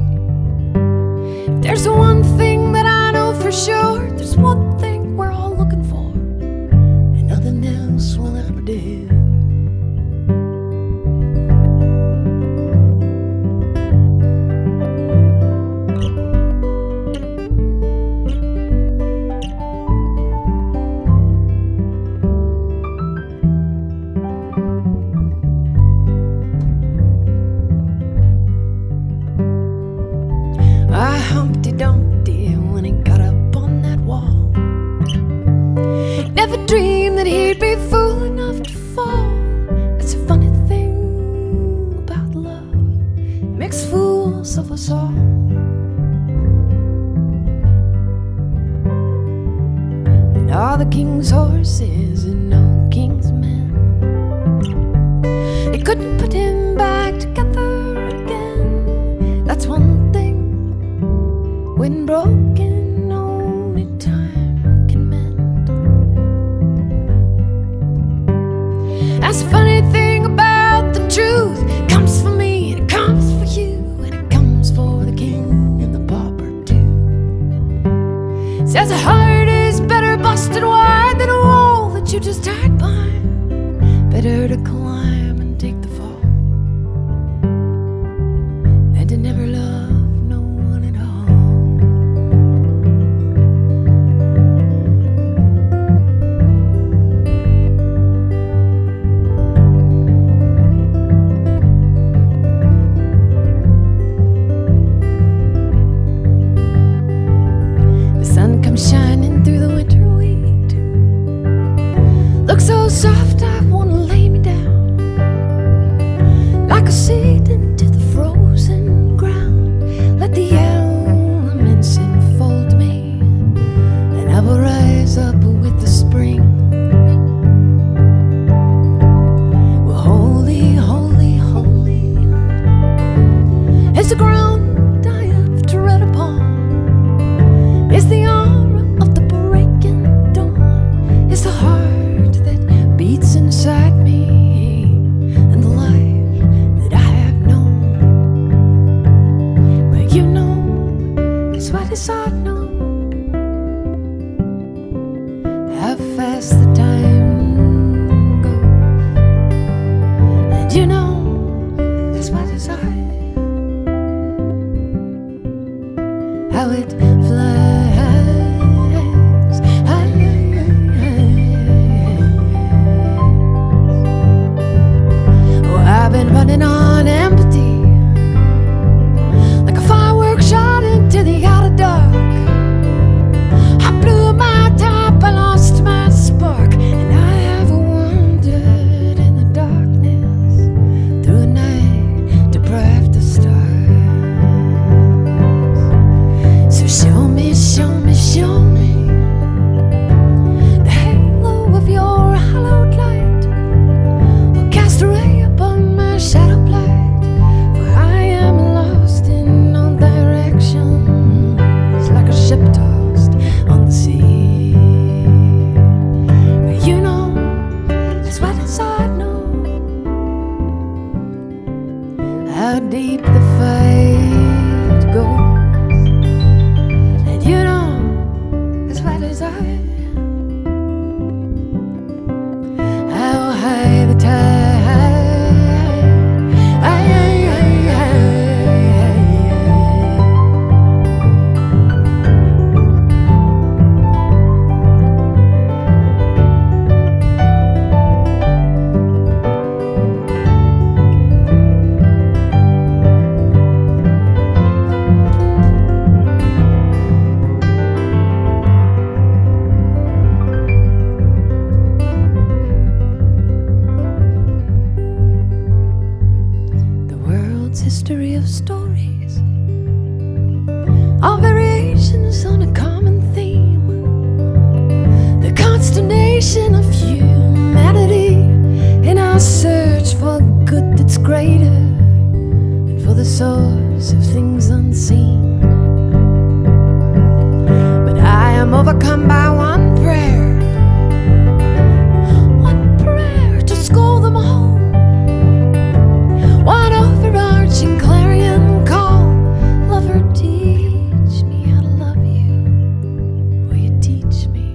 If there's one thing that I know for sure, there's one thing we're all looking for, and nothing else will ever do. Humpty Dumpty when he got up on that wall, never dreamed that he'd be fool enough to fall. It's a funny thing about love, it makes fools of us all. And all the king's horses and all the king's men, they couldn't put him back together again. That's one thing. When broken, only time can mend. That's the funny thing about the truth. It comes for me, and it comes for you, and it comes for the king and the pauper too. Says a heart is better busted wide than a wall that you just hide behind. Better to climb and take the fall than to never love. Shining through the winter wheat, look so soft I wanna lay me down, like a seed into the frozen ground. Let the elements enfold me, and I will rise up with the spring. Well, holy, holy, holy is the ground I have to tread upon. It's the it's the heart that beats inside me, and the life that I have known. Well, you know, it's what it's hard to know, how fast the time goes. And you know, it's what it's hard, how how it flies. Oh, I've been running on empty, like a firework shot into the outer dark. I blew my top, I lost my spark, and I have wandered in the darkness through a night deprived of stars. So show me, show me, show me the halo of your hallowed light. Oh, cast a ray upon my shadow blight, for I am lost in all directions, like a ship tossed on the sea. You know, just what inside know, how deep the fight goes. And you know, as well as I, how high the tide. The world's history of stories, all variations on a common theme. The consternation of humanity in our search for good that's greater, and for the source of things unseen. But I am overcome by one prayer to scold them all. One overarching clarion call. Lover, teach me how to love you. Will you teach me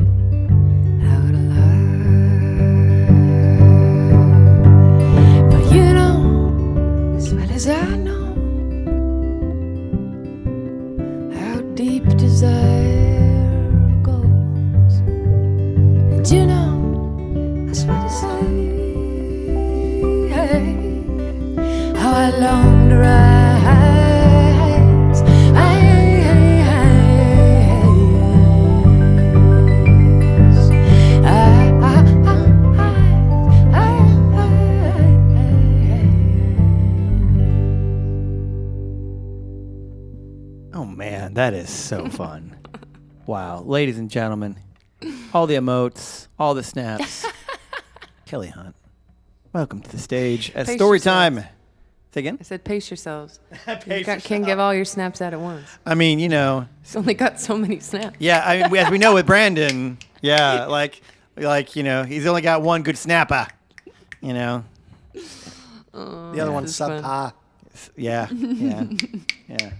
how to love? For you know, as well as I know, how deep desire goes. And you know, as well as I, how I long to rise. Oh man, that is so fun. Wow. Ladies and gentlemen, all the emotes, all the snaps. Kelly Hunt, welcome to the stage at Pace Storytime. Say again? I said pace yourselves. Pace Can't give all your snaps out at once. I mean, you know, It's only got so many snaps. yeah, I mean, as we know with Brandon, yeah, like, you know, he's only got one good snapper, you know. The other one's is fun. subpar. Yeah, yeah, yeah.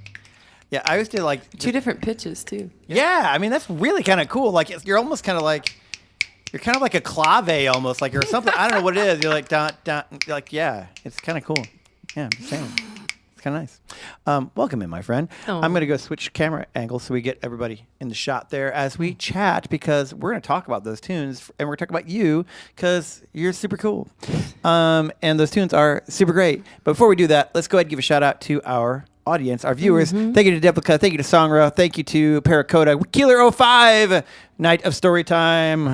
Yeah, I used to like, Two different pitches too. yeah, I mean, that's really kind of cool. Like, you're almost kind of like, you're kind of like a clave almost, like, or something. I don't know what it is. You're like, like, yeah, it's kind of cool. Yeah, I'm just saying. It's kind of nice. Welcome in, my friend. Aw. I'm going to go switch camera angles so we get everybody in the shot there as we chat, because we're going to talk about those tunes, and we're going to talk about you because you're super cool. And those tunes are super great. But before we do that, let's go ahead and give a shout out to our audience, our viewers. Thank you to Deplica. Thank you to Songra. Thank you to Paracoda. Keeler 05, Night of Storytime.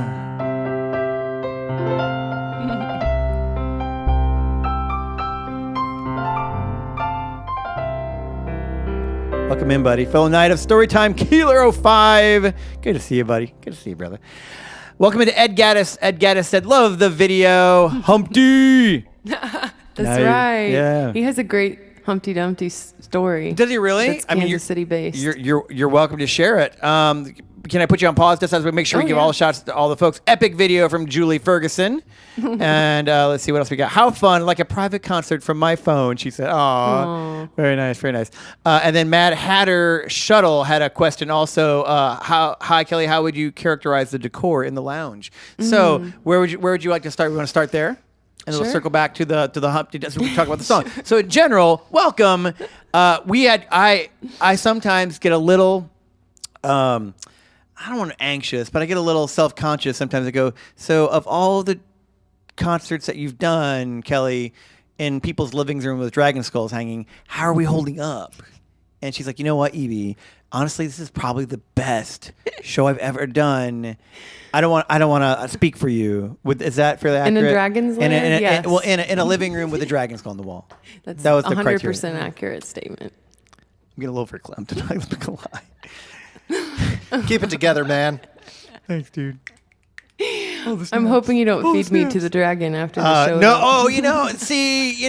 Welcome in, buddy. Fellow Night of Storytime, Keeler 05. Good to see you, buddy. Good to see you, brother. Welcome into Ed Gaddis. Ed Gaddis said, love the video. Humpty. That's Nice. right. Yeah. He has a great Humpty Dumpty story. Does he really? That's Kansas City based. You're welcome to share it. Can I put you on pause just as we make sure we give yeah. all the shots to all the folks? Epic video from Julie Ferguson. And let's see what else we got. How fun, like a private concert from my phone, she said. Aw, very nice, very nice. And then Mad Hatter Shuttle had a question also. Hi, Kelly, how would you characterize the decor in the lounge? So where would you like to start? We want to start there? And then we'll circle back to the Humpty Dumpty. We can talk about the song. So in general, welcome. I sometimes get a little I don't want to anxious, but I get a little self-conscious sometimes. I go, so of all the concerts that you've done, Kelly, in people's living room with dragon skulls hanging, how are we holding up? And she's like, you know what, Evie? Honestly, this is probably the best show I've ever done. I don't want to speak for you. Is that fairly accurate? In a dragon's lair? Yes. In a living room with a dragon skull on the wall. That's that was the 100% criteria. accurate statement. I'm getting a little verklempt tonight. I'm not gonna lie. Keep it together, man. Thanks, dude. I'm hoping you don't feed me to the dragon after the show. No. Oh, see,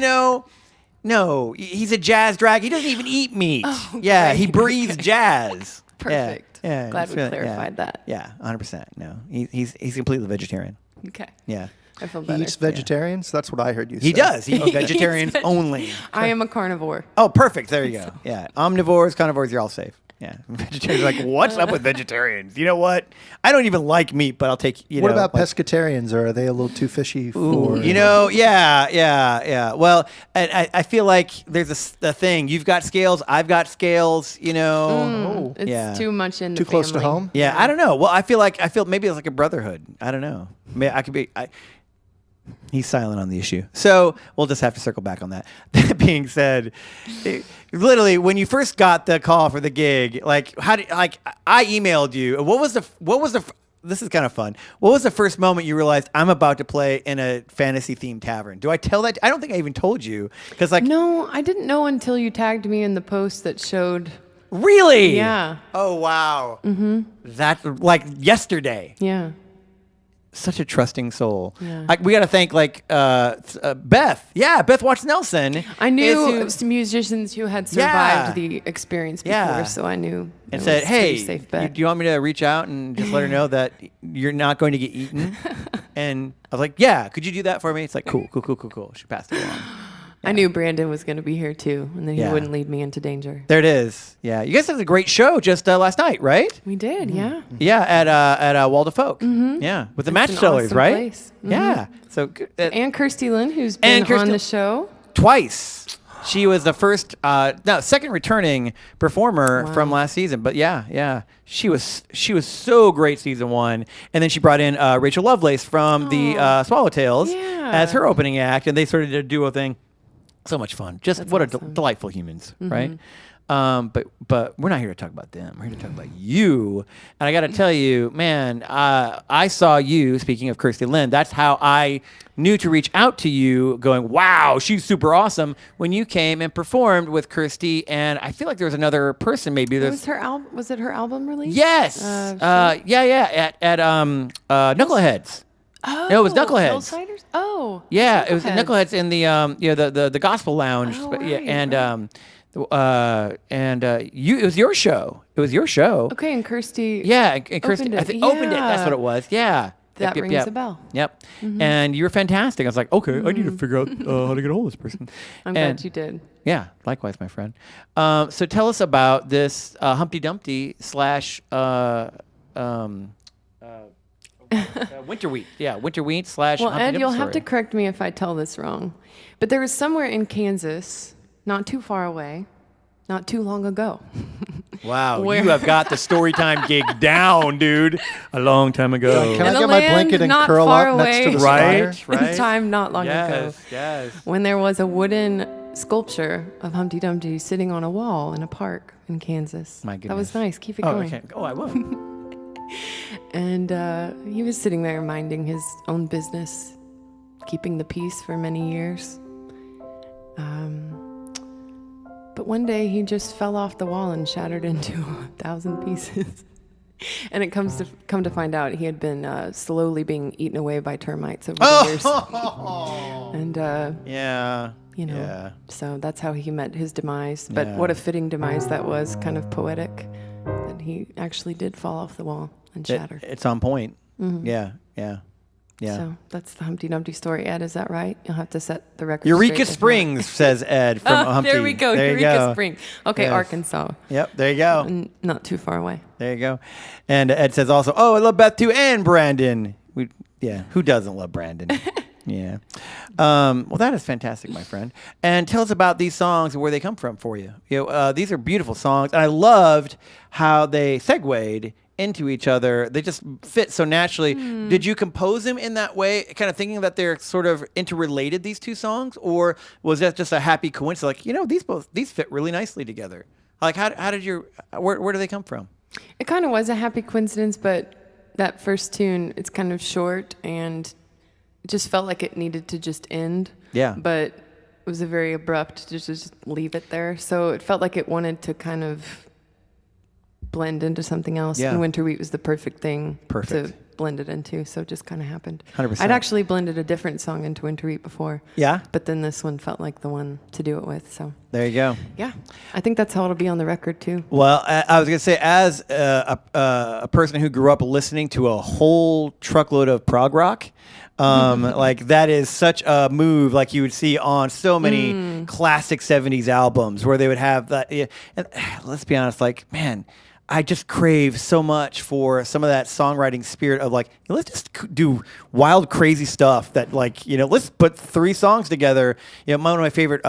no. He's a jazz dragon. He doesn't even eat meat. Oh, yeah, great. he breathes jazz. Perfect. Yeah. Glad we clarified that. Yeah, 100%. No, he's completely vegetarian. Okay. Yeah. I feel He better. eats vegetarians? That's what I heard you say. He does. He eats vegetarians only. I am a carnivore. Oh, perfect. There you go. Yeah. Omnivores, carnivores, you're all safe. Yeah. Vegetarians are like, what's up with vegetarians? You know what? I don't even like meat, but I'll take, What about pescatarians? Or are they a little too fishy for... Yeah. Well, I feel like there's a thing. You've got scales. I've got scales, It's too much in the Too close to family. home? Yeah, I don't know. Well, I feel maybe it's like a brotherhood. I don't know. He's silent on the issue. So we'll just have to circle back on that. That being said, literally, when you first got the call for the gig, I emailed you. This is kind of fun. What was the first moment you realized I'm about to play in a fantasy themed tavern? Do I tell that? I don't think I even told you. No, I didn't know until you tagged me in the post that showed. Really? Yeah. Oh, wow. Mm-hmm. That's like yesterday. Yeah. Such a trusting soul. Yeah. We got to thank Beth. Yeah, Beth Watts Nelson. I knew some musicians who had survived Yeah. the experience before, Yeah. so I knew. And it said, was a hey, pretty safe bet. do you want me to reach out and just let her know that you're not going to get eaten? And I was like, yeah, could you do that for me? It's like, cool. She passed it along. I knew Brandon was going to be here too, and then he Yeah. wouldn't lead me into danger. There it is. Yeah. You guys had a great show just last night, right? We did, yeah. Yeah, at Wald of Folk. Mm-hmm. Yeah, with the Match an Sellers, awesome right? place. Mhm. Yeah. So good. And Kirsty Lynn, who's been on the show. Twice. She was the second returning performer from last season. But yeah, she was so great season one, and then she brought in Rachel Lovelace from the Swallowtails as her opening act, and they sort of did a duo thing. So much fun. Just That's what awesome. a delightful humans, right? But we're not here to talk about them. We're here to talk about you. And I got to tell you, man, I saw you, speaking of Kirsty Lynn, that's how I knew to reach out to you going, wow, she's super awesome, when you came and performed with Kirsty. And I feel like there was another person maybe. Was it her album release? Yes. Sure. At Knuckleheads. Oh, No, it was Knuckleheads. Hillsiders? Oh. Yeah, it was Knuckleheads in the the Gospel Lounge. Oh, But, yeah, right, and it was your show. It was your show. Okay, and Kirsty. Yeah, and Kirsty opened it. I think opened it. That's what it was. Yeah. That rings a bell. Yep. And you were fantastic. I was like, okay, I need to figure out how to get a hold of this person. I'm glad you did. Yeah, likewise, my friend. So tell us about this Humpty Dumpty / Winter Wheat. Yeah, Winter Wheat / Well, Humpty Ed, Dumpty you'll have to story. correct me if I tell this wrong. But there was somewhere in Kansas, not too far away, not too long ago. Wow, Where- you have got the Storytime gig down, dude. A long time ago. Can I In a get my land blanket and not curl far up next to away. the Right, fire? right. Time not long ago. Yes. When there was a wooden sculpture of Humpty Dumpty sitting on a wall in a park in Kansas. My That was goodness. nice. Keep it Oh, going. okay. Oh, I will. And he was sitting there minding his own business, keeping the peace for many years. But one day he just fell off the wall and shattered into 1,000 pieces. And it come to find out he had been slowly being eaten away by termites over the years. And Yeah. yeah. So that's how he met his demise. But Yeah. what a fitting demise that was, kind of poetic, that he actually did fall off the wall and shatter. It's on point. Yeah. So that's the Humpty Dumpty story. Ed, is that right? You'll have to set the record Eureka straight if not. Springs, says Ed from Humpty. There we go. There you Eureka go. Springs. Okay, Yes. Arkansas. Yep, there you go. Not too far away. There you go. And Ed says also, oh, I love Beth too, and Brandon. Who doesn't love Brandon? Yeah. Well, that is fantastic, my friend. And tell us about these songs and where they come from for you. These are beautiful songs. And I loved how they segued into each other. They just fit so naturally. Did you compose them in that way, kind of thinking that they're sort of interrelated, these two songs? Or was that just a happy coincidence? Like, these fit really nicely together. Like, how did where do they come from? It kind of was a happy coincidence, but that first tune, it's kind of short and it just felt like it needed to just end. Yeah. But it was a very abrupt to just leave it there. So it felt like it wanted to kind of blend into something else. Yeah. And Winter Wheat was the perfect thing Perfect. to blend it into. So it just kind of happened. 100%. I'd actually blended a different song into Winter Wheat before. Yeah? But then this one felt like the one to do it with. So There you go. yeah, I think that's how it'll be on the record too. Well, I was going to say, as a person who grew up listening to a whole truckload of prog rock, like that is such a move like you would see on so many classic 70s albums where they would have that. Yeah, and let's be honest, like, man, I just crave so much for some of that songwriting spirit of like, let's just do wild, crazy stuff that like, let's put 3 songs together. One of my favorite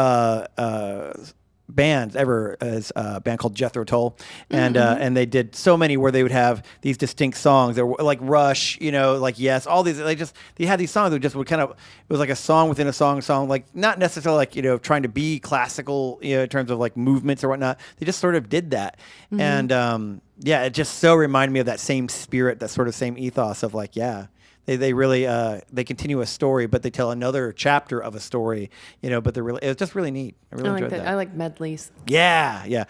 bands ever is a band called Jethro Tull, and they did so many where they would have these distinct songs. They were like Rush, like Yes, all these. They had these songs that just would kind of, it was like a song within a song, like not necessarily like trying to be classical, in terms of like movements or whatnot. They just sort of did that, and yeah, it just so reminded me of that same spirit, that sort of same ethos of like, yeah. They really they continue a story, but they tell another chapter of a story, but it was just really neat. I really enjoyed that. I like medleys. Yeah.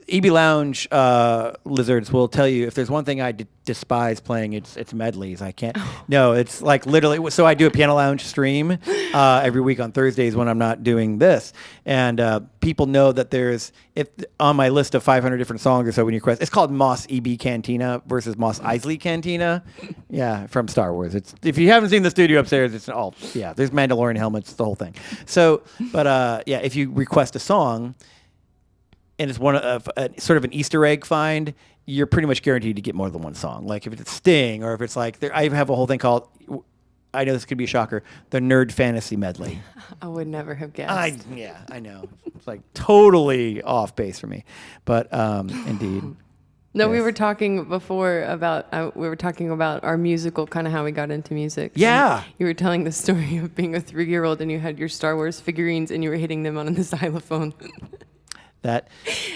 EBLounge lizards will tell you if there's one thing I despise playing, it's medleys. I can't. No, it's like literally. So I do a Piano Lounge stream every week on Thursdays when I'm not doing this, and people know that there's on my list of 500 different songs or so when you request. It's called Moss EB Cantina versus Moss Eisley Cantina. Yeah, from Star Wars. It's if you haven't seen the studio upstairs, it's all there's Mandalorian helmets, the whole thing. So, but if you request a song, and it's one of sort of an Easter egg find, you're pretty much guaranteed to get more than one song. Like if it's Sting, or if it's like, I have a whole thing called, I know this could be a shocker, the Nerd Fantasy Medley. I would never have guessed. I know. It's like totally off base for me. But indeed. No, Yes. we were talking before about our musical, kind of how we got into music. Yeah. And you were telling the story of being a 3-year-old and you had your Star Wars figurines and you were hitting them on the xylophone. That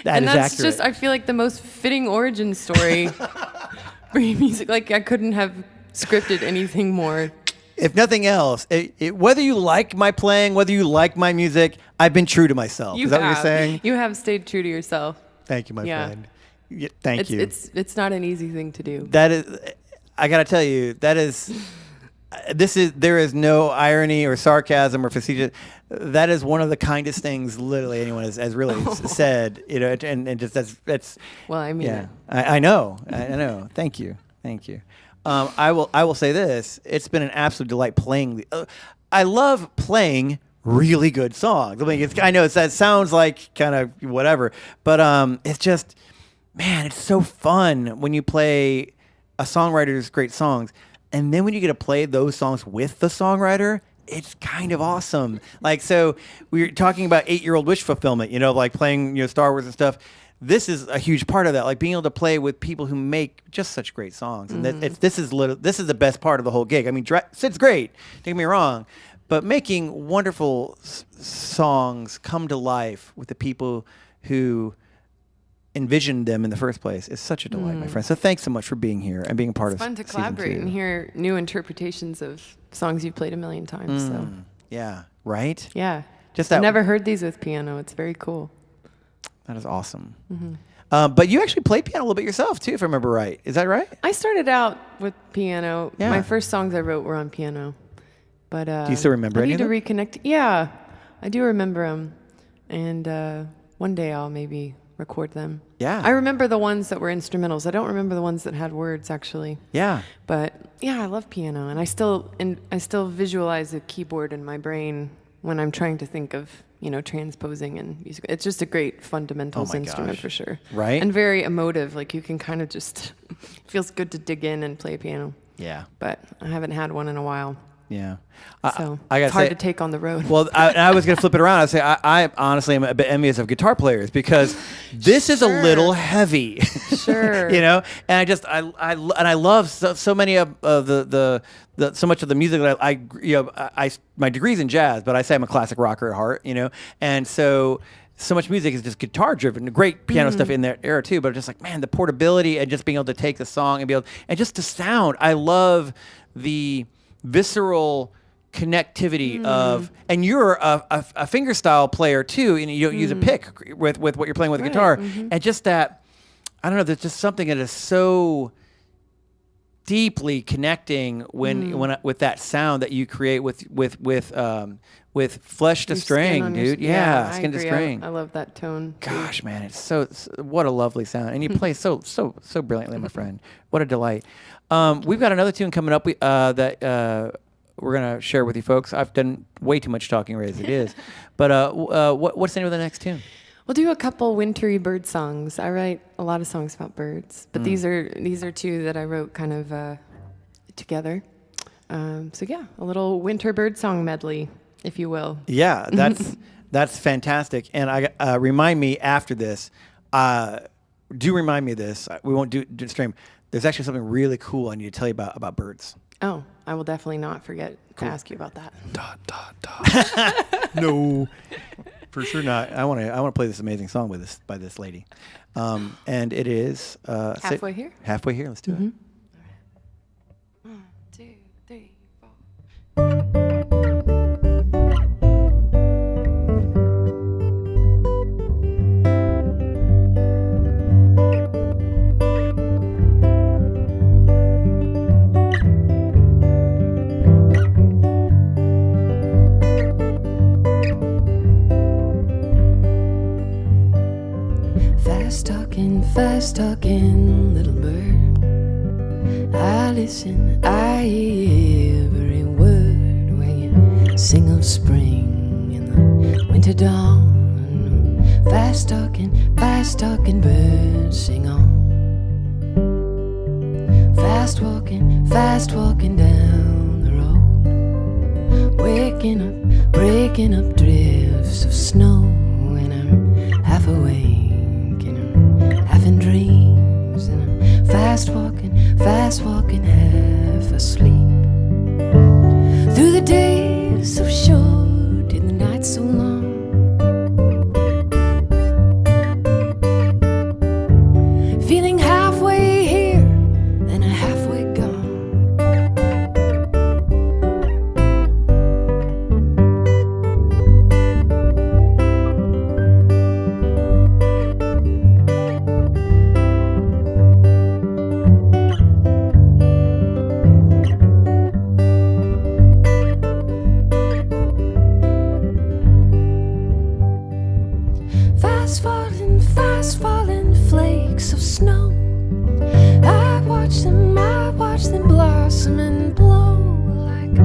and is that's accurate. just, I feel like, the most fitting origin story for your music. Like, I couldn't have scripted anything more. If nothing else, whether you like my playing, whether you like my music, I've been true to myself. Is that what you're saying? You have stayed true to yourself. Thank you, my Yeah. friend. Yeah, thank you. It's not an easy thing to do. That is, I gotta tell you, there is no irony or sarcasm or facetious. That is one of the kindest things literally anyone has really said, and just that's. Well, I mean, yeah, I know. Thank you. I will say this. It's been an absolute delight playing. I love playing really good songs. I mean, I know that sounds like kind of whatever, but it's just, man, it's so fun when you play a songwriter's great songs. And then when you get to play those songs with the songwriter, it's kind of awesome. Like, so we were talking about 8-year-old wish fulfillment, like playing, Star Wars and stuff. This is a huge part of that, like being able to play with people who make just such great songs. And this is the best part of the whole gig. I mean, Sid's great, don't get me wrong, but making wonderful songs come to life with the people who envisioned them in the first place is such a delight, my friend. So thanks so much for being here and being a part of It's fun to season collaborate 2. and hear new interpretations of songs you've played a million times. So Yeah, right? yeah, Just that. I've never heard these with piano. It's very cool. That is awesome. But you actually play piano a little bit yourself too, if I remember right. Is that right? I started out with piano. Yeah. My first songs I wrote were on piano. But Do you still remember I any need of to them? reconnect. Yeah, I do remember them. And one day I'll maybe record them. Yeah. I remember the ones that were instrumentals. I don't remember the ones that had words, actually. Yeah. But yeah, I love piano, and I still visualize a keyboard in my brain when I'm trying to think of transposing and music. It's just a great fundamentals Oh my instrument gosh. for sure. Right? And very emotive. Like you can kind of just feels good to dig in and play piano. Yeah. But I haven't had one in a while. Yeah. So I gotta it's hard say- to take on the road. Well, I was going to flip it around. I'd say I honestly am a bit envious of guitar players because this is a little heavy. Sure. You know, and I love so many of the so much of the music that I my degree's in jazz, but I say I'm a classic rocker at heart. You know, and so much music is just guitar driven. Great piano stuff in that era too, but just like, man, the portability and just being able to take the song and be able and just the sound. I love the visceral connectivity of, and you're a fingerstyle player too, and you don't use a pick with what you're playing with the guitar, and just that, I don't know, there's just something that is so deeply connecting when with that sound that you create with flesh to Your string, skin on your dude. s- Yeah, I skin to agree. string. I love that tone. too. Gosh, man, it's what a lovely sound, and you play so brilliantly, my friend. What a delight. We've got another tune coming up that we're gonna share with you folks. I've done way too much talking right as it is, but what's the name of the next tune? We'll do a couple wintry bird songs. I write a lot of songs about birds, but these are two that I wrote kind of together. So yeah, a little winter bird song medley, if you will. Yeah, that's fantastic. And I remind me after this. Do remind me of this. We won't do the stream. There's actually something really cool I need to tell you about birds. Oh, I will definitely not forget to ask you about that. No, for sure not. I want to play this amazing song by this lady, and it is Halfway Here? Halfway Here. Let's do it. 1, 2, 3, 4. Fast talking little bird. I listen, I hear every word when you sing of spring in the winter dawn. Fast talking bird, sing on. Fast walking down the road. Waking up, breaking up drifts of snow, and I'm half awake. Having dreams, and I'm fast walking, half asleep. Through the days so short and the nights so long, feeling halfway here and halfway gone. Fast falling flakes of snow. I watch them blossom and blow like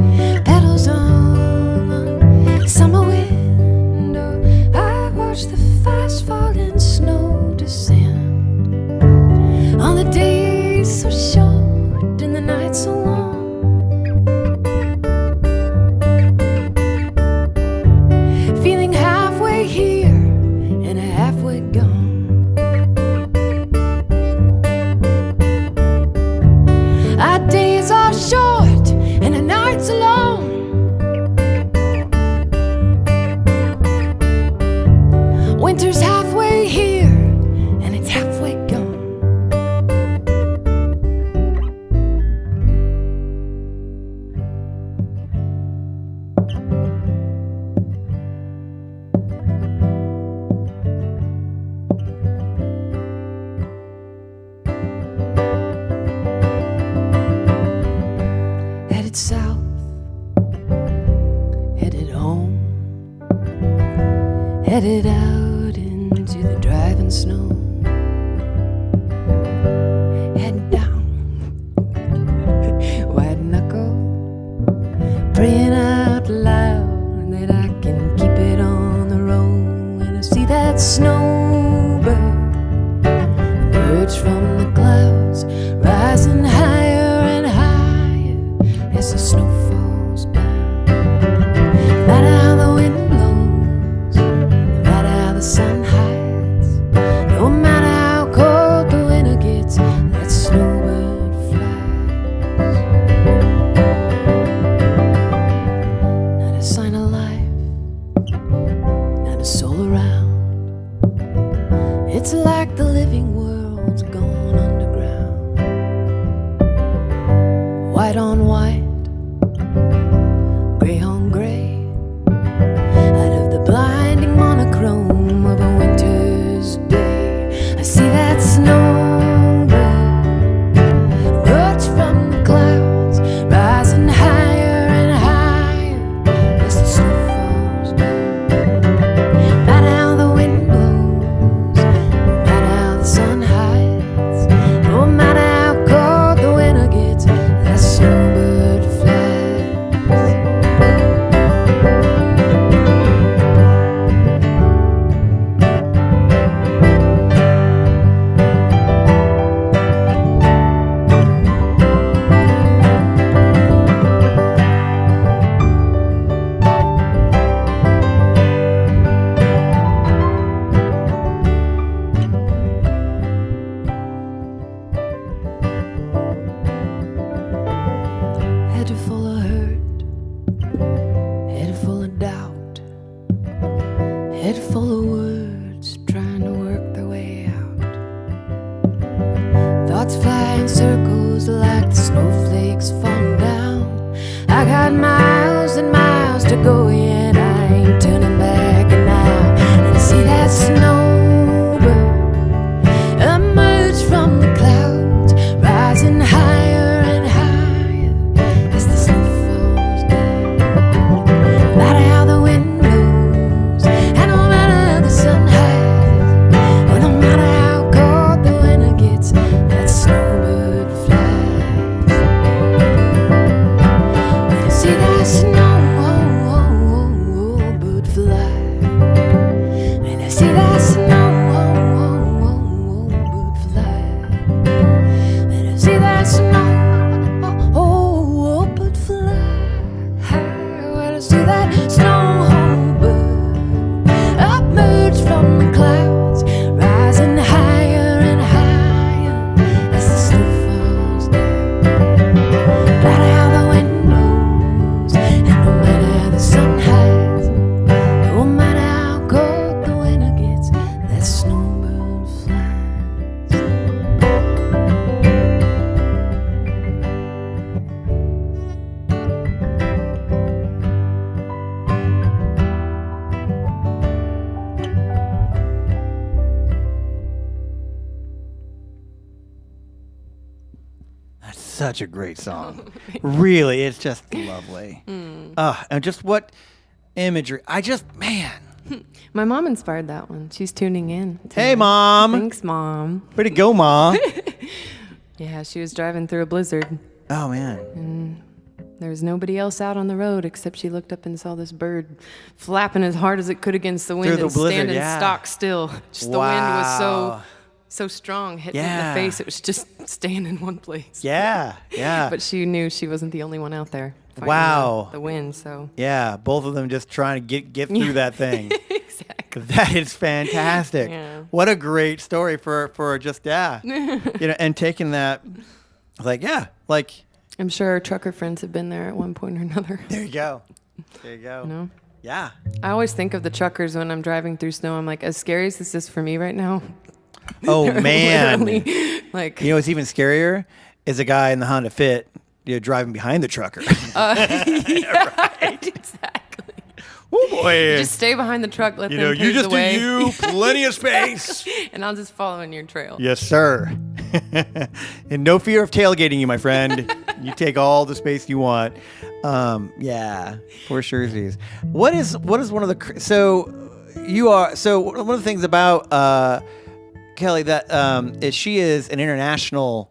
petals on a summer window. I watch the fast falling snow descend on the days so short and the nights so long. Feeling halfway here and halfway gone. Our days are short and the nights are long. Winter's halfway here and it's halfway gone. Headed south, headed home, headed out into the driving snow. Head down, white knuckle, praying out loud that I can keep it on the road. When I see that snowbird emerge from the clouds, rising higher and higher as the snow falls down. Head full of hurt, head full of doubt, head full of words trying to work their way out. Thoughts fly in circles like the snowflakes falling down. I got miles and miles to go yet I ain't turning back now. And I see that snowbird emerge from the clouds, rising higher and higher as the snow falls down. No matter how the wind blows, and no matter the sun hides, or no matter how cold the winter gets, that snowbird flies. And you see that snowbird fly. And I see that snowbird fly. And I see that snowbird fly. When I see that snowbird emerge from the clouds, rising higher and higher as the snow falls down. No matter how the wind blows, and no matter how the sun hides, no matter how cold the winter gets, that snowbird flies. That's such a great song. Really, it's just lovely. And just what imagery. Man. My mom inspired that one. She's tuning in. Hey, tonight. Mom. Thanks, Mom. Way to go, Ma. Yeah, she was driving through a blizzard. Oh, man. There was nobody else out on the road except she looked up and saw this bird flapping as hard as it could against the wind the and blizzard, standing yeah. stock still. Just the wind was so strong, hitting it in Yeah. the face. It was just staying in one place. Yeah. But she knew she wasn't the only one out there. fighting Wow. The wind, so. Yeah, both of them just trying to get through that thing. Exactly. That is fantastic. Yeah. What a great story for just and taking that, like. I'm sure our trucker friends have been there at one point or another. There you go. There you go. You know? Yeah. I always think of the truckers when I'm driving through snow. I'm like, as scary as this is for me right now. Oh they're man. literally, like, You know what's even scarier is a guy in the Honda Fit, driving behind the trucker. right, exactly. Oh boy. Just stay behind the truck, let them you pave just the way. do you, plenty of space. And I'll just follow in your trail. Yes, sir. And no fear of tailgating you, my friend. You take all the space you want. Yeah, for sure. What is one of the one of the things about Kelly that is she is an international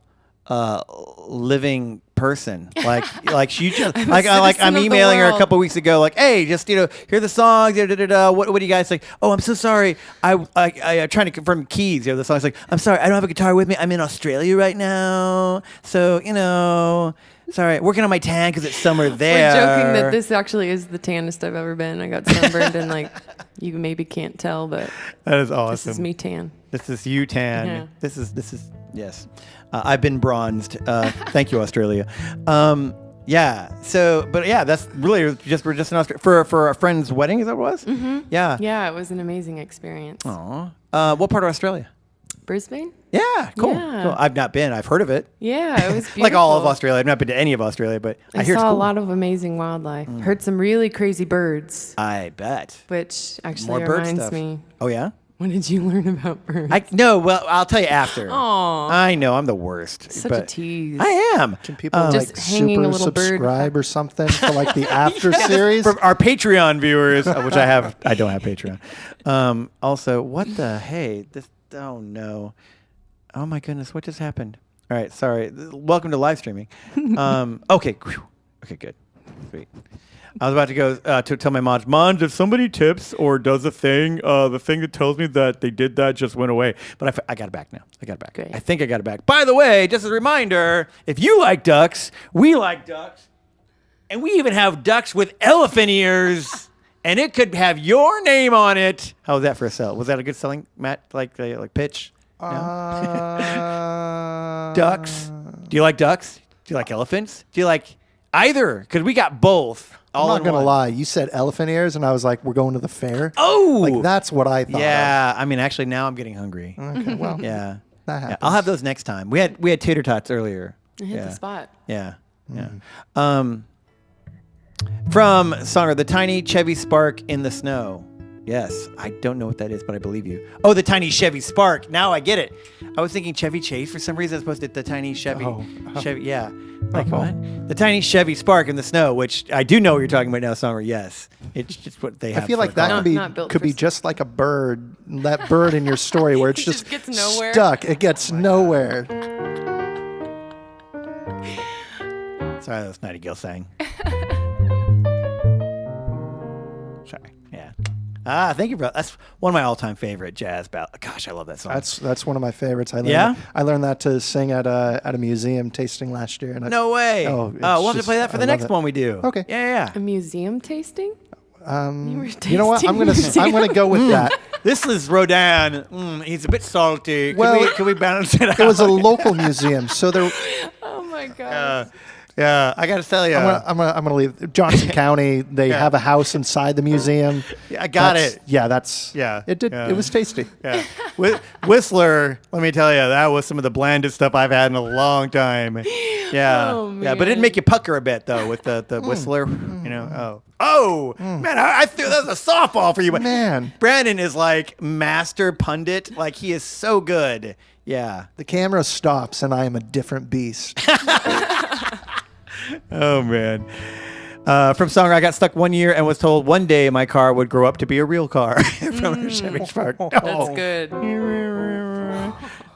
living person. Like she just I'm emailing her a couple weeks ago, like, hey, just hear the songs. What do you guys think? Oh, I'm so sorry. I'm trying to confirm keys. The song's like, I'm sorry, I don't have a guitar with me. I'm in Australia right now, so sorry, working on my tan because it's summer there. We're joking that this actually is the tannest I've ever been. I got sunburned and like you maybe can't tell, but that is awesome. this is me tan. This is you tan. Yeah. This is yes. I've been bronzed. Thank you, Australia. Yeah. So, but yeah, that's really we're just in Australia for a friend's wedding. Is that what it was? Mm-hmm. Yeah. Yeah, it was an amazing experience. Aw. What part of Australia? Brisbane? Yeah. Cool. Yeah. Cool. I've not been. I've heard of it. Yeah, it was beautiful. Like all of Australia. I've not been to any of Australia, but I hear it's saw cool. a lot of amazing wildlife. Heard some really crazy birds, I bet. which actually More bird reminds stuff. me. Oh yeah. When did you learn about birds? Well, I'll tell you after. Aw. I know I'm the worst. Such but a tease. I am. Can people Just like hanging a super little bird. subscribe or something for like the after series? For our Patreon viewers, which I don't have Patreon. Also, what the hey? Oh no. Oh my goodness, what just happened? All right, sorry. Welcome to live streaming. Okay. Whew. Okay, good. Sweet. I was about to go to tell my Mons, if somebody tips or does a thing, the thing that tells me that they did that just went away. But I got it back now. I got it back. Great. I think I got it back. By the way, just as a reminder, if you like ducks, we like ducks. And we even have ducks with elephant ears. And it could have your name on it. How was that for a sell? Was that a good selling, Matt? Like pitch? No? Ducks. Do you like ducks? Do you like elephants? Do you like... Either, because we got both. I'm not gonna lie. You said elephant ears, and I was like, "We're going to the fair." Oh, like that's what I thought. Yeah, I mean, actually, now I'm getting hungry. Okay, well, Yeah, that happens. I'll have those next time. We had tater tots earlier. I hit the spot. Yeah, yeah. From Songer, the tiny Chevy Spark in the snow. Yes, I don't know what that is, but I believe you. Oh, the tiny Chevy Spark. Now I get it. I was thinking Chevy Chase for some reason, as opposed to the tiny Chevy. Chevy, yeah. Like what? The tiny Chevy Spark in the snow, which I do know what you're talking about now, Songer. Yes, it's just what they have. I feel like that could be just like a bird. That bird in your story where it's just gets nowhere. stuck. It gets nowhere. Sorry, that was Nightingale sang. Sorry. Yeah. Thank you, bro. That's one of my all-time favorite jazz ballads. Gosh, I love that song. That's one of my favorites. I learned that to sing at a museum tasting last year. And no way. Oh, we'll have to play that for the next one we do. Okay. Yeah. A museum tasting? You know what? I'm gonna go with that. This is Rodin. He's a bit salty. Well, can we balance it out? It was a local museum, so there. Oh my god. Yeah, I gotta tell you. I'm gonna leave Johnson County. They have a house inside the museum. Yeah, I got it. Yeah, It did. Yeah. It was tasty. Yeah, Whistler. Let me tell you, that was some of the blandest stuff I've had in a long time. Yeah, Oh, yeah, but it'd make you pucker a bit though with the Whistler. You know. Man, I threw that was a softball for you. But Man. Brandon is like master pundit. Like he is so good. Yeah. The camera stops, and I am a different beast. Oh, man. From Songer, I got stuck 1 year and was told one day my car would grow up to be a real car. From Chevy Spark. That's good.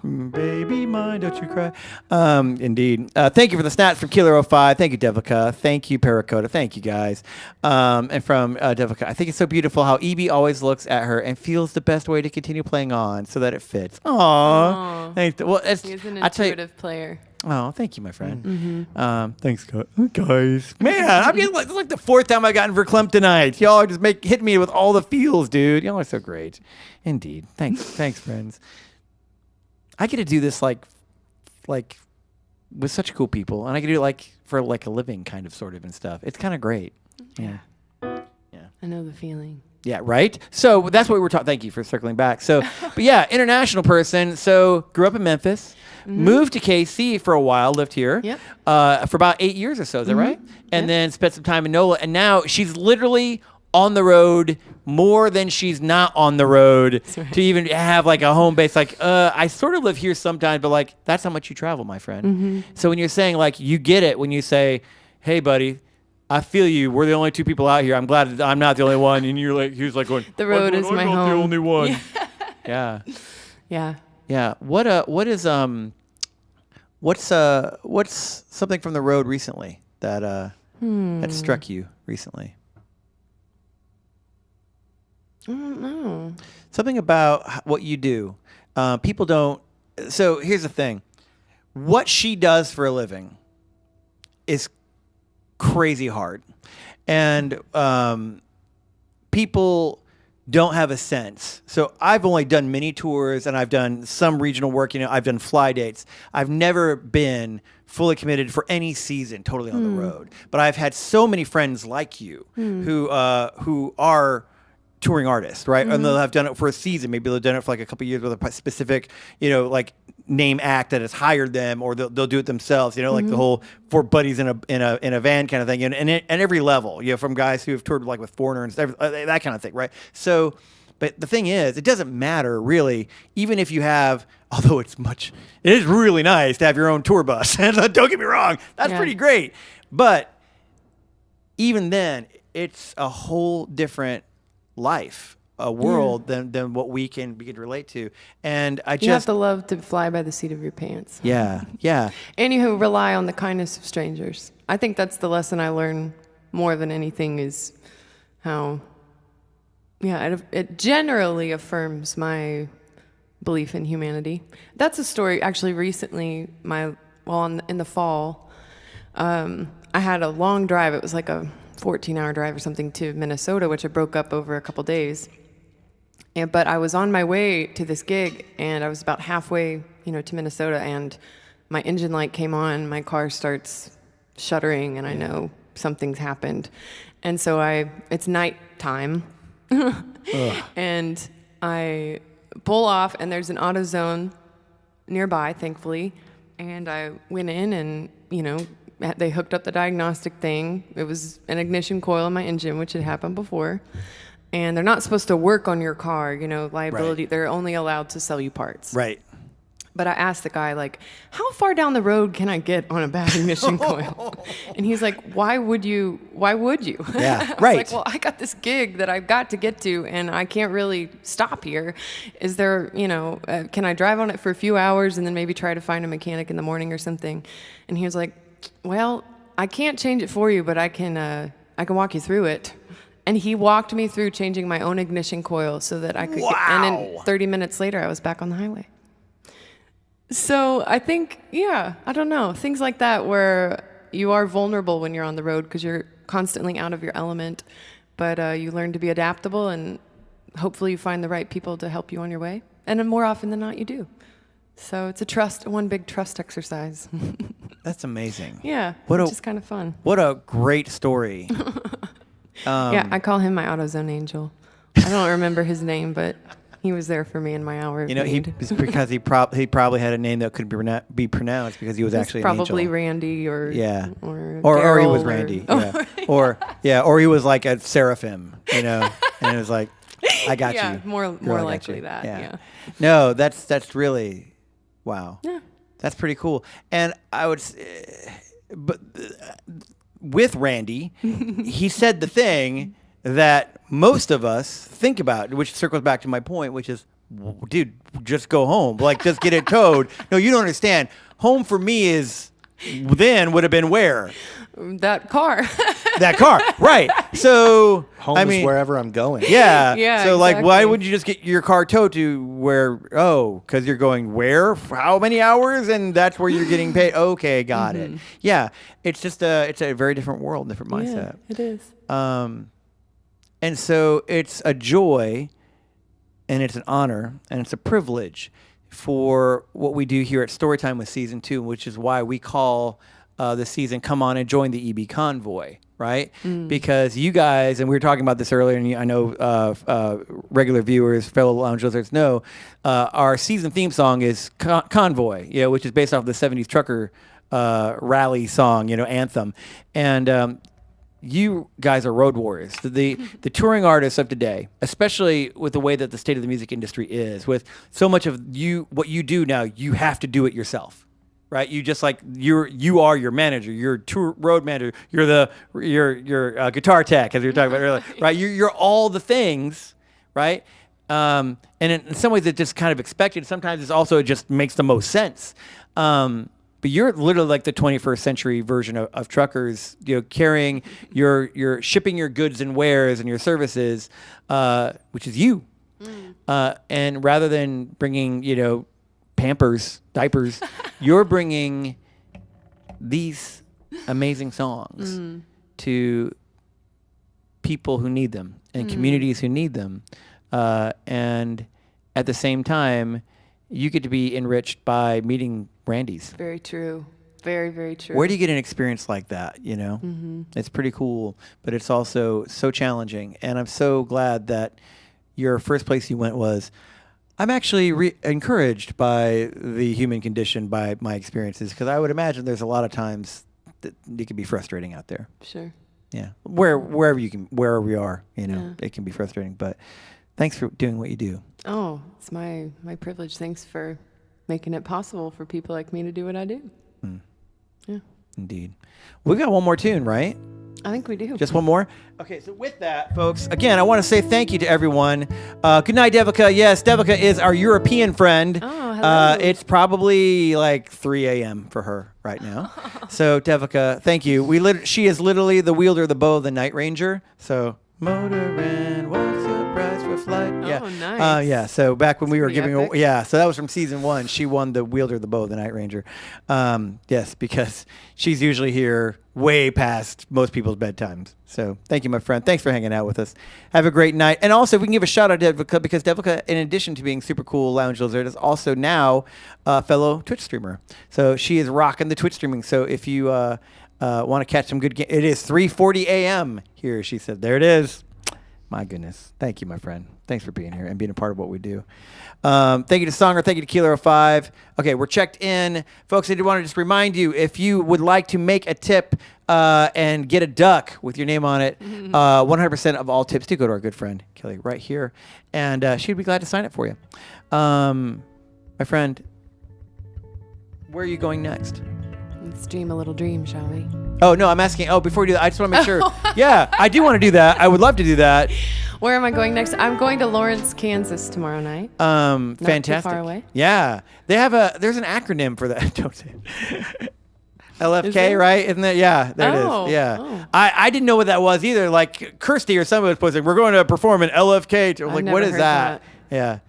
Baby mine, don't you cry. Indeed. Thank you for the snaps from Killer 05. Thank you, Devika. Thank you, Paracoda. Thank you, guys. And from Devika, I think it's so beautiful how EB always looks at her and feels the best way to continue playing on so that it fits. Aww. Thanks. Well, He's an intuitive player. Oh, thank you, my friend. Thanks, guys. Man, I'm getting this is like the fourth time I've gotten verklempt tonight. Y'all are just hitting me with all the feels, dude. Y'all are so great. Indeed. Thanks, friends. I get to do this like with such cool people, and I get to do it for a living kind of sort of and stuff. It's kind of great. Yeah. I know the feeling. Yeah, right? So that's what we were talking. Thank you for circling back. So, but yeah, international person. So grew up in Memphis, moved to KC for a while, lived here for about 8 years or so. Is that right? And then spent some time in NOLA. And now she's literally on the road more than she's not on the road to even have like a home base. Like, I sort of live here sometimes, but like, that's how much you travel, my friend. So when you're saying like, you get it when you say, hey, buddy, I feel you. We're the only two people out here. I'm glad that I'm not the only one. And you're like, he was like going, the road is my home. I'm not the only one. Yeah. What's something from the road recently that that struck you recently? I don't know. Something about what you do. People don't. So here's the thing. What she does for a living is crazy hard. And people don't have a sense. So I've only done mini tours and I've done some regional work. I've done fly dates. I've never been fully committed for any season totally on the road. But I've had so many friends like you who are touring artists, right? And they'll have done it for a season. Maybe they've done it for like a couple of years with a specific, like name act that has hired them, or they'll do it themselves. Like the whole four buddies in a van kind of thing, and every level. From guys who have toured like with Foreigner and stuff, that kind of thing, right? So, but the thing is, it doesn't matter really, even if you have. Although it is really nice to have your own tour bus. Don't get me wrong, that's pretty great. But even then, it's a whole different life, a world than what we can relate to. And you have to love to fly by the seat of your pants. Yeah. And you rely on the kindness of strangers. I think that's the lesson I learned more than anything is how, it generally affirms my belief in humanity. That's a story actually recently, in the fall, I had a long drive. It was like a 14-hour drive or something to Minnesota, which I broke up over a couple days. But I was on my way to this gig, and I was about halfway, to Minnesota, and my engine light came on. My car starts shuddering and I know something's happened. And so it's nighttime and I pull off and there's an AutoZone nearby, thankfully. And I went in and, they hooked up the diagnostic thing. It was an ignition coil in my engine, which had happened before. And they're not supposed to work on your car, liability. Right. They're only allowed to sell you parts. Right. But I asked the guy, like, how far down the road can I get on a bad ignition coil? And he's like, why would you? Yeah, I was right. like, well, I got this gig that I've got to get to, and I can't really stop here. Is there, can I drive on it for a few hours and then maybe try to find a mechanic in the morning or something? And he was like, well, I can't change it for you, but I can walk you through it. And he walked me through changing my own ignition coil so that I could and then 30 minutes later, I was back on the highway. So I think, I don't know, things like that where you are vulnerable when you're on the road because you're constantly out of your element, but you learn to be adaptable and hopefully you find the right people to help you on your way. And then more often than not, you do. So it's one big trust exercise. That's amazing. Yeah, which is kind of fun. What a great story. Yeah, I call him my AutoZone angel. I don't remember his name, but he was there for me in my hour. It's because he probably had a name that couldn't be pronounced because he was actually probably an angel. Randy or or he was Randy, or he was like a seraphim, and it was like, I got you. More likely that. Yeah. No, that's really, wow. Yeah. That's pretty cool. And I would, but with Randy, he said the thing that most of us think about, which circles back to my point, which is, dude, just go home. Like, just get it towed. No, you don't understand. Home for me would have been where? That car. That car, right. So, Home is wherever I'm going. Yeah. Yeah, so, exactly. why would you just get your car towed to where? Oh, because you're going where? For how many hours? And that's where you're getting paid. Okay, got it. Yeah. It's just it's a very different world, different mindset. Yeah, it is. And so it's a joy and it's an honor and it's a privilege for what we do here at Storytime with Season 2, which is why we call the season Come On and Join the EB Convoy, right? Because you guys, and we were talking about this earlier, and I know regular viewers, fellow lounge listeners know, our season theme song is Convoy, which is based off the 70s trucker rally song, anthem. And you guys are road warriors. The touring artists of today, especially with the way that the state of the music industry is, with so much of what you do now, you have to do it yourself, right? You just you are your manager, your tour road manager, you're your guitar tech, as we were talking about earlier, right? You're all the things, right? And in some ways, it's just kind of expected. Sometimes it just makes the most sense. But you're literally like the 21st century version of truckers, carrying your shipping your goods and wares and your services, which is you. And rather than bringing, Pampers, diapers, you're bringing these amazing songs to people who need them and communities who need them. And at the same time, you get to be enriched by meeting Randy's. Very true. Very, very true. Where do you get an experience like that? It's pretty cool, but it's also so challenging. And I'm so glad that your first place you went was, I'm actually encouraged by the human condition, by my experiences, because I would imagine there's a lot of times that it can be frustrating out there. Sure. Yeah. Wherever we are, it can be frustrating. But thanks for doing what you do. Oh, it's my privilege. Thanks for making it possible for people like me to do what I do. Yeah. Indeed. We got one more tune, right? I think we do. Just one more? Okay, so with that, folks, again, I want to say thank you to everyone. Good night, Devika. Yes, Devika is our European friend. Oh, hello. It's probably like 3 a.m. for her right now. So, Devika, thank you. She is literally the wielder of the bow of the Night Ranger. So, motorin', what's your price for flight? Oh, Yeah. nice. Yeah, so back when we were pretty giving epic. yeah, so that was from season 1. She won the wielder of the bow of the Night Ranger. Yes, because she's usually here way past most people's bedtimes. So thank you, my friend. Thanks for hanging out with us. Have a great night. And also, we can give a shout out to Devika, because Devika, in addition to being super cool lounge lizard, is also now a fellow Twitch streamer. So she is rocking the Twitch streaming. So if you want to catch some good It is 3:40 a.m. here, she said. There it is. My goodness. Thank you, my friend. Thanks for being here and being a part of what we do. Thank you to Songer. Thank you to Keeler 05. Okay, we're checked in. Folks, I did want to just remind you, if you would like to make a tip and get a duck with your name on it, 100% of all tips do go to our good friend, Kelly, right here. And she'd be glad to sign it for you. My friend, where are you going next? Let's dream a little dream, shall we? Oh, no, I'm asking. Oh, before we do that, I just want to make sure. Yeah, I do want to do that. I would love to do that. Where am I going next? I'm going to Lawrence, Kansas tomorrow night. Fantastic. Not too far away. Yeah. There's an acronym for that. Don't say it. LFK, right? Isn't it? Yeah, there it is. Yeah. Oh. I didn't know what that was either. Like Kirsty or someone was posting, we're going to perform in LFK. I'm like, what is that? Yeah.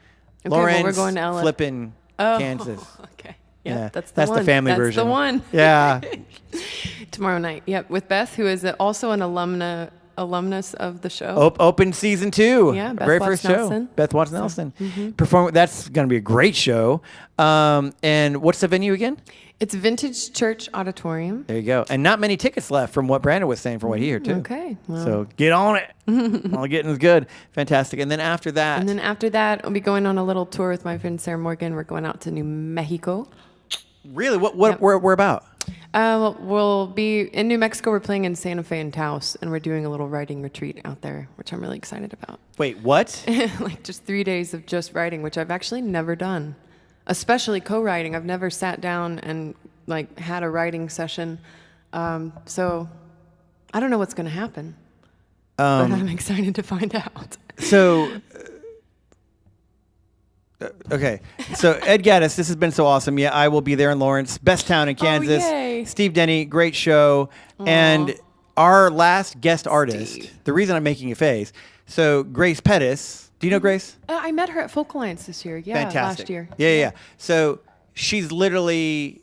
Okay, Lawrence, well, we're going to flipping Kansas. Okay. Yeah, that's the that's one. the family that's version. That's the one. Yeah. Tomorrow night. Yep, with Beth, who is also an alumnus of the show. Open season 2. Yeah, Beth very Watts first Nelson. show. Beth Watts Nelson. Perform. That's going to be a great show. And what's the venue again? It's Vintage Church Auditorium. There you go. And not many tickets left from what Brandon was saying from what he heard too. Okay. Well. So get on it. All getting is good. Fantastic. And then after that. And then after that, I'll be going on a little tour with my friend Sarah Morgan. We're going out to New Mexico. Really? What? Yep. Where about? We'll be in New Mexico. We're playing in Santa Fe and Taos, and we're doing a little writing retreat out there, which I'm really excited about. Wait, what? Like just 3 days of just writing, which I've actually never done, especially co-writing. I've never sat down and like had a writing session. So I don't know what's going to happen, but I'm excited to find out. So. Okay, so Ed Gaddis, this has been so awesome. Yeah, I will be there in Lawrence, best town in Kansas. yay. Steve Denny, great show. Aww. And our last guest artist, the reason I'm making a face, so Grace Pettis. Do you know Grace? I met her at Folk Alliance this year. Yeah, Fantastic. last year. Yeah. So she's literally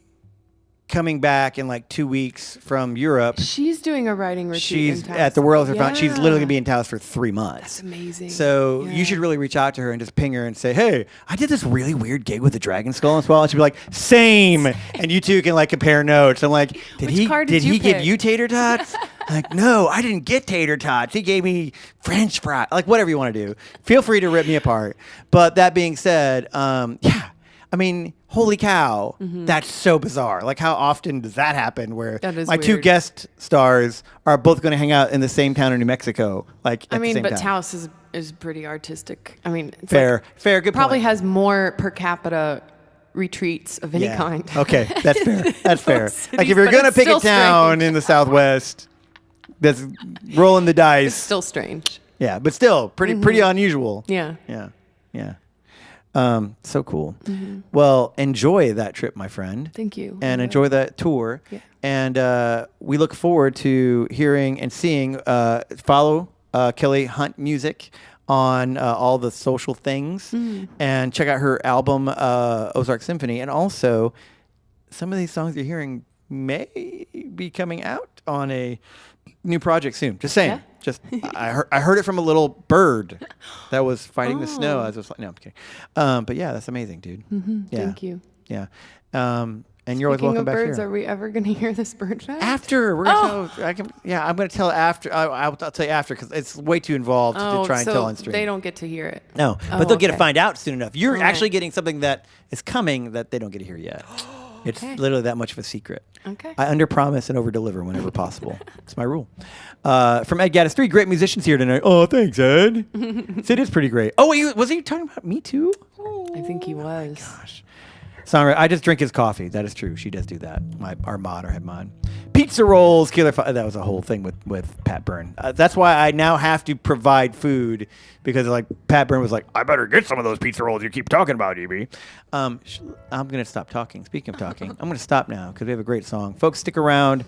coming back in like 2 weeks from Europe. She's doing a writing retreat. She's in Taos. at the World Found. She's Yeah. literally going to be in Taos for 3 months. That's amazing. So Yeah. you should really reach out to her and just ping her and say, hey, I did this really weird gig with the Dragon Skull as well. And she'd be like, same. And you two can like compare notes. I'm like, Which card did you give pick? you tater tots? Like, no, I didn't get tater tots. He gave me French fries. Like, whatever you want to do. Feel free to rip me apart. But that being said, yeah, I mean, holy cow, that's so bizarre. Like, how often does that happen where That is my two weird. guest stars are both going to hang out in the same town in New Mexico? Like, at I the mean, same but time. Taos is pretty artistic. I mean, it's Fair, good probably point. has more per capita retreats of any kind. Okay, that's fair. That's fair. Those cities, Like, if you're but going to it's pick a still town strange. in the Southwest that's rolling the dice. It's still strange. Yeah, but still pretty unusual. Yeah. Yeah. So cool. Well, enjoy that trip, my friend. Thank you. And enjoy that tour. Yeah. And we look forward to hearing and seeing, follow Kelly Hunt Music on all the social things and check out her album, Ozark Symphony. And also, some of these songs you're hearing may be coming out on a new project soon. Just saying. Yeah. Just I heard it from a little bird that was fighting the snow. I was just like, no, I'm kidding. But yeah, that's amazing, dude. Yeah. Thank you. Yeah. And you're always Speaking welcome of back birds, here. are we ever going to hear this bird fact? After we're gonna tell, I'm gonna tell after. I'll tell you after because it's way too involved to try and so tell on stream. they don't get to hear it. No, Oh, but they'll get to okay. find out soon enough. You're Okay. actually getting something that is coming that they don't get to hear yet. It's Okay. literally that much of a secret. Okay. I under-promise and over-deliver whenever possible. It's my rule. From Ed Gaddis, 3 great musicians here tonight. Oh, thanks, Ed. Sid is pretty great. Oh, wait, was he talking about me too? I think he was. Gosh. Sorry, I just drink his coffee. That is true. She does do that. Our head mod. Pizza rolls, that was a whole thing with Pat Byrne. That's why I now have to provide food because like Pat Byrne was like, I better get some of those pizza rolls you keep talking about, EB. I'm going to stop talking. Speaking of talking, I'm going to stop now because we have a great song. Folks, stick around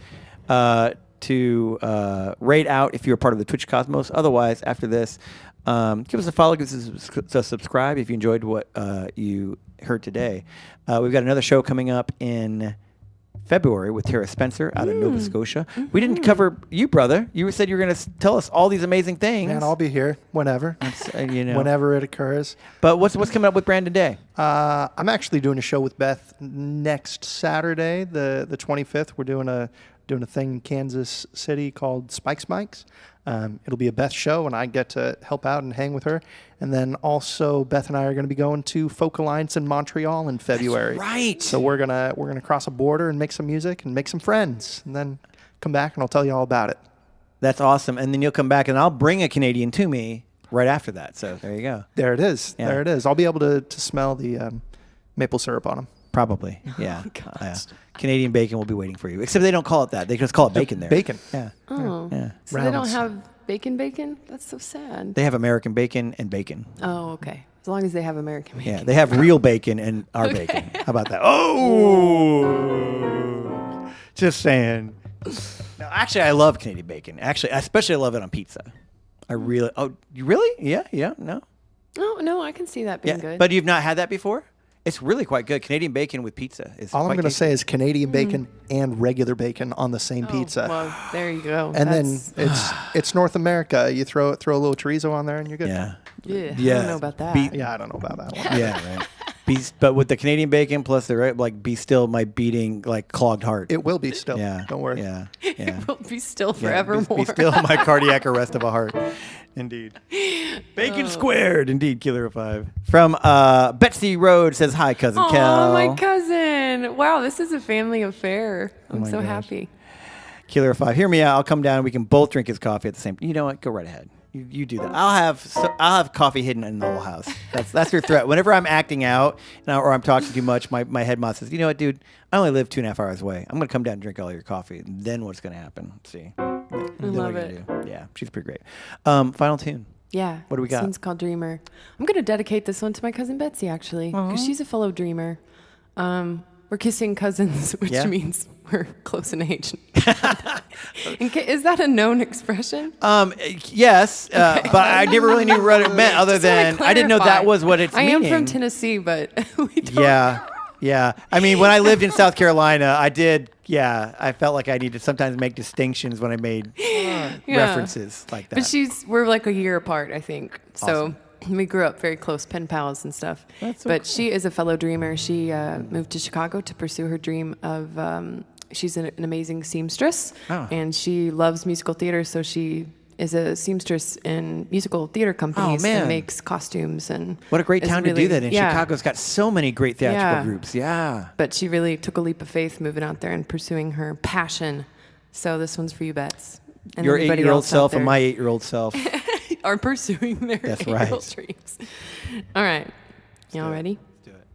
to rate out if you're a part of the Twitch Cosmos. Otherwise, after this, give us a follow, give us a subscribe if you enjoyed what you heard today. We've got another show coming up in February with Tara Spencer out of Nova Scotia. We didn't cover you, brother. You said you were going to tell us all these amazing things. Man, I'll be here whenever. Whenever it occurs. But what's coming up with Brandon Day? I'm actually doing a show with Beth next Saturday, the 25th. We're doing doing a thing in Kansas City called Spike's Mics. It'll be a Beth show, and I get to help out and hang with her. And then also Beth and I are going to be going to Folk Alliance in Montreal in February. That's right. So we're gonna cross a border and make some music and make some friends, and then come back and I'll tell you all about it. That's awesome. And then you'll come back, and I'll bring a Canadian to me right after that. So there you go. There it is. Yeah. There it is. I'll be able to smell the maple syrup on them. Probably. Yeah. Canadian bacon will be waiting for you. Except they don't call it that. They just call it bacon there. Bacon. Yeah. Oh. Yeah. So they don't Rounds. have bacon? That's so sad. They have American bacon and bacon. Oh, okay. As long as they have American bacon. Yeah. They have real bacon and our bacon. How about that? Oh! Just saying. No, actually, I love Canadian bacon. Actually, especially I love it on pizza. I really. Oh, you really? Yeah. Yeah. No. Oh, no, I can see that being good. But you've not had that before? It's really quite good. Canadian bacon with pizza is All I'm quite going to tasty. say is Canadian bacon and regular bacon on the same pizza. Well, there you go. And That's- then it's North America. You throw a little chorizo on there and you're good. Yeah. yeah, I Yeah. don't know about that. Yeah, I don't know about that one. Yeah, right. But with the Canadian bacon plus the be still my beating like clogged heart. It will be still. Yeah. Don't worry. Yeah. Yeah. It will be still Yeah, forevermore. be still my cardiac arrest of a heart. Indeed. Bacon squared. Indeed. Killer of 5. From Betsy Road says hi, cousin Kel. Oh, my cousin. Wow, this is a family affair. I'm my so gosh. happy. Killer of 5. Hear me out. I'll come down. We can both drink his coffee at the same. You know what? Go right ahead. You do that. I'll have coffee hidden in the whole house. That's your threat. Whenever I'm acting out or I'm talking too much, my head mod says, you know what, dude? I only live 2.5 hours away. I'm gonna come down and drink all your coffee. And then what's gonna happen? See. I love it. Yeah, she's pretty great. Final tune. Yeah. What do we got? This one's called Dreamer. I'm going to dedicate this one to my cousin Betsy, actually, because she's a fellow dreamer. We're kissing cousins, which Yeah. means we're close in age. Is that a known expression? Yes, but I never really knew what it meant other Just wanna than I didn't know that clarify. was what it's I meaning. am from Tennessee, but we don't. Yeah. Yeah. I mean, when I lived in South Carolina, I did. Yeah. I felt like I needed to sometimes make distinctions when I made references like that. But we're like a year apart, I think. So we grew up very close, pen pals and stuff. That's so but she is a fellow dreamer. She moved to Chicago to pursue her dream of, she's an amazing seamstress. Oh. And she loves musical theater, so she is a seamstress in musical theater companies man. and makes costumes. And What a great is town to really- do that in. yeah. Chicago's got so many great theatrical Yeah. groups. Yeah. But she really took a leap of faith moving out there and pursuing her passion. So this one's for you, Bets. And Your everybody 8-year-old else out self and there my 8-year-old self. are pursuing their That's eight-year-old right. dreams. All right. Y'all ready? Do it.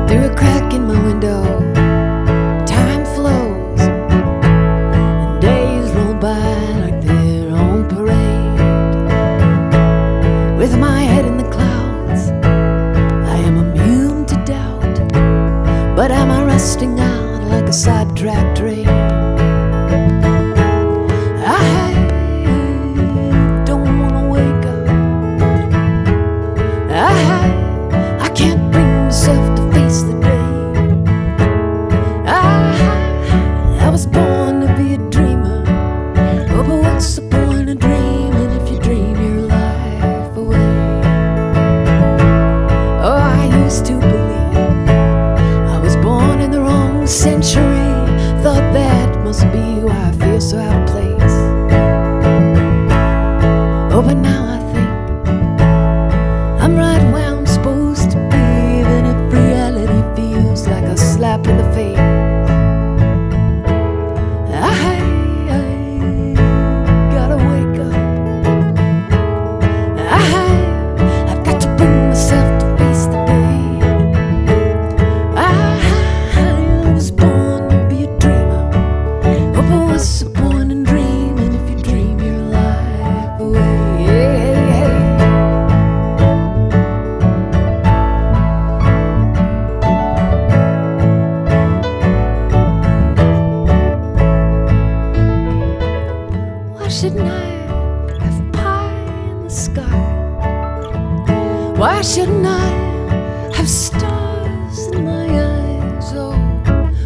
Through a crack in my window, time flows, and days roll by like they're on parade. With my head in the clouds, I am immune to doubt, but am I rusting out like a sidetracked train? I don't wanna wake up. I can't bring myself to face the day. I was born to be a dreamer. Oh, but what's the point of dreaming if you dream your life away? Oh, I used to believe I was born in the wrong century. Thought that must be why I feel so out of place. Oh, but now I think I'm right where I'm supposed to be, even if reality feels like a slap in the face. I gotta wake up. I've got to bring myself to face the day. I was born to be a dreamer. Oh, but what's the point in dreaming if you dream your life away? Why shouldn't I have pie in the sky? Why shouldn't I have stars in my eyes? Oh,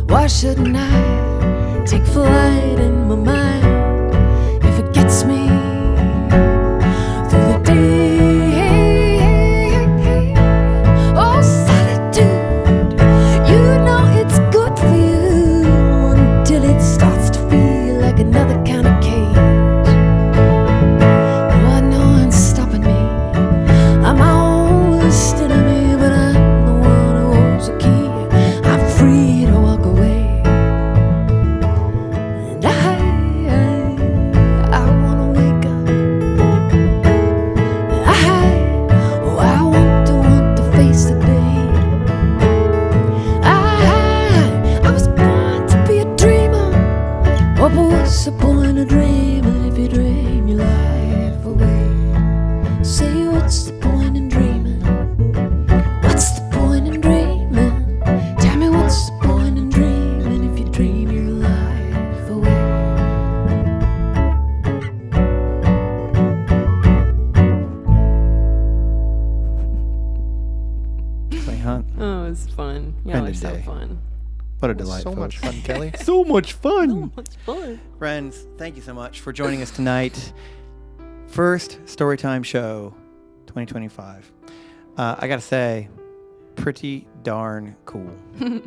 why shouldn't I take flight in my mind if it gets me Y'all Brandon are so Day. fun. What a delight, So much folks. fun, Kelly. So much fun. So much fun. Friends, thank you so much for joining us tonight. First Storytime show 2025. I got to say, pretty darn cool. Let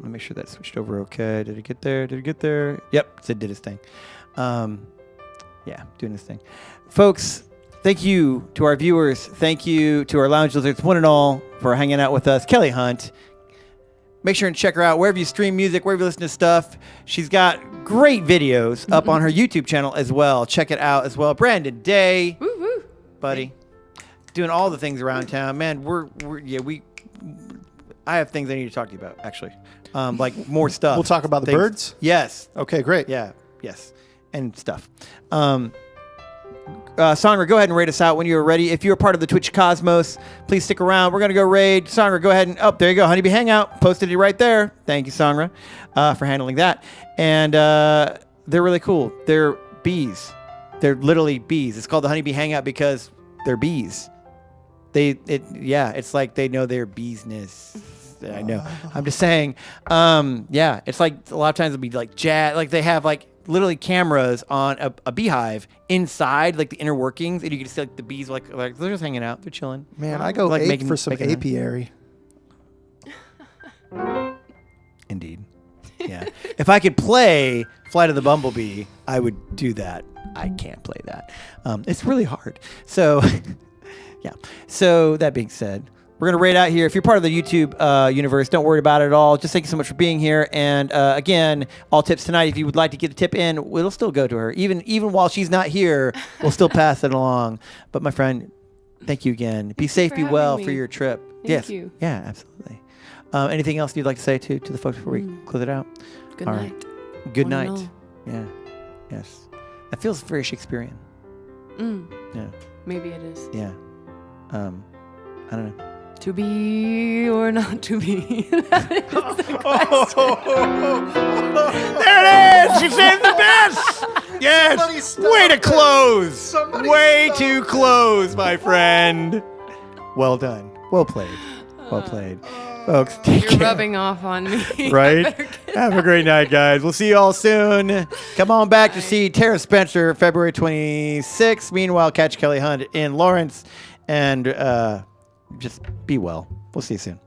me make sure that switched over okay. Did it get there? Did it get there? Yep, it did its thing. Yeah, doing this thing. Folks, thank you to our viewers. Thank you to our lounge lizards, one and all, for hanging out with us. Kelly Hunt. Make sure and check her out wherever you stream music, wherever you listen to stuff. She's got great videos up on her YouTube channel as well. Check it out as well. Brandon Day, Woo woo. buddy, doing all the things around town. Man, I have things I need to talk to you about, actually. Like more stuff. We'll talk about the Things- birds? Yes. Okay, great. Yeah. Yes. And stuff. Sonra, go ahead and raid us out when you're ready. If you're a part of the Twitch Cosmos, please stick around. We're going to go raid. Sonra, go ahead and... Oh, there you go. Honeybee Hangout. Posted it right there. Thank you, Sonra, for handling that. And they're really cool. They're bees. They're literally bees. It's called the Honeybee Hangout because they're bees. It's like they know their beesness. I know. I'm just saying. Yeah, it's like a lot of times it'll be like jazz. Like they have like literally cameras on a beehive inside like the inner workings, and you can see like the bees like they're just hanging out, they're chilling. Man, I go Like ape making- for some making- apiary. Indeed. Yeah. If I could play Flight of the Bumblebee, I would do that. I can't play that. It's really hard. So, yeah. So that being said, we're going to raid out here. If you're part of the YouTube universe, don't worry about it at all. Just thank you so much for being here. And again, all tips tonight. If you would like to get the tip in, it'll still go to her. Even while she's not here, we'll still pass it along. But my friend, thank you again. Be safe, for be having well me. for your trip. Thank Yes. you. Yeah, absolutely. Anything else you'd like to say to the folks before we close it out? Good All night. right. Good One and night. all. Yeah. Yes. That feels very Shakespearean. Yeah. Maybe it is. Yeah. I don't know. To be or not to be. There it is! She saved the best! Yes! Somebody stop Way to it. close! Somebody Way stop to it. close, my friend. Well done. Well played. Well played. Folks, take You're care. rubbing off on me. Right? Have a great night, guys. We'll see you all soon. Come on back to see Tara Spencer February 26th. Meanwhile, catch Kelly Hunt in Lawrence. And just be well. We'll see you soon.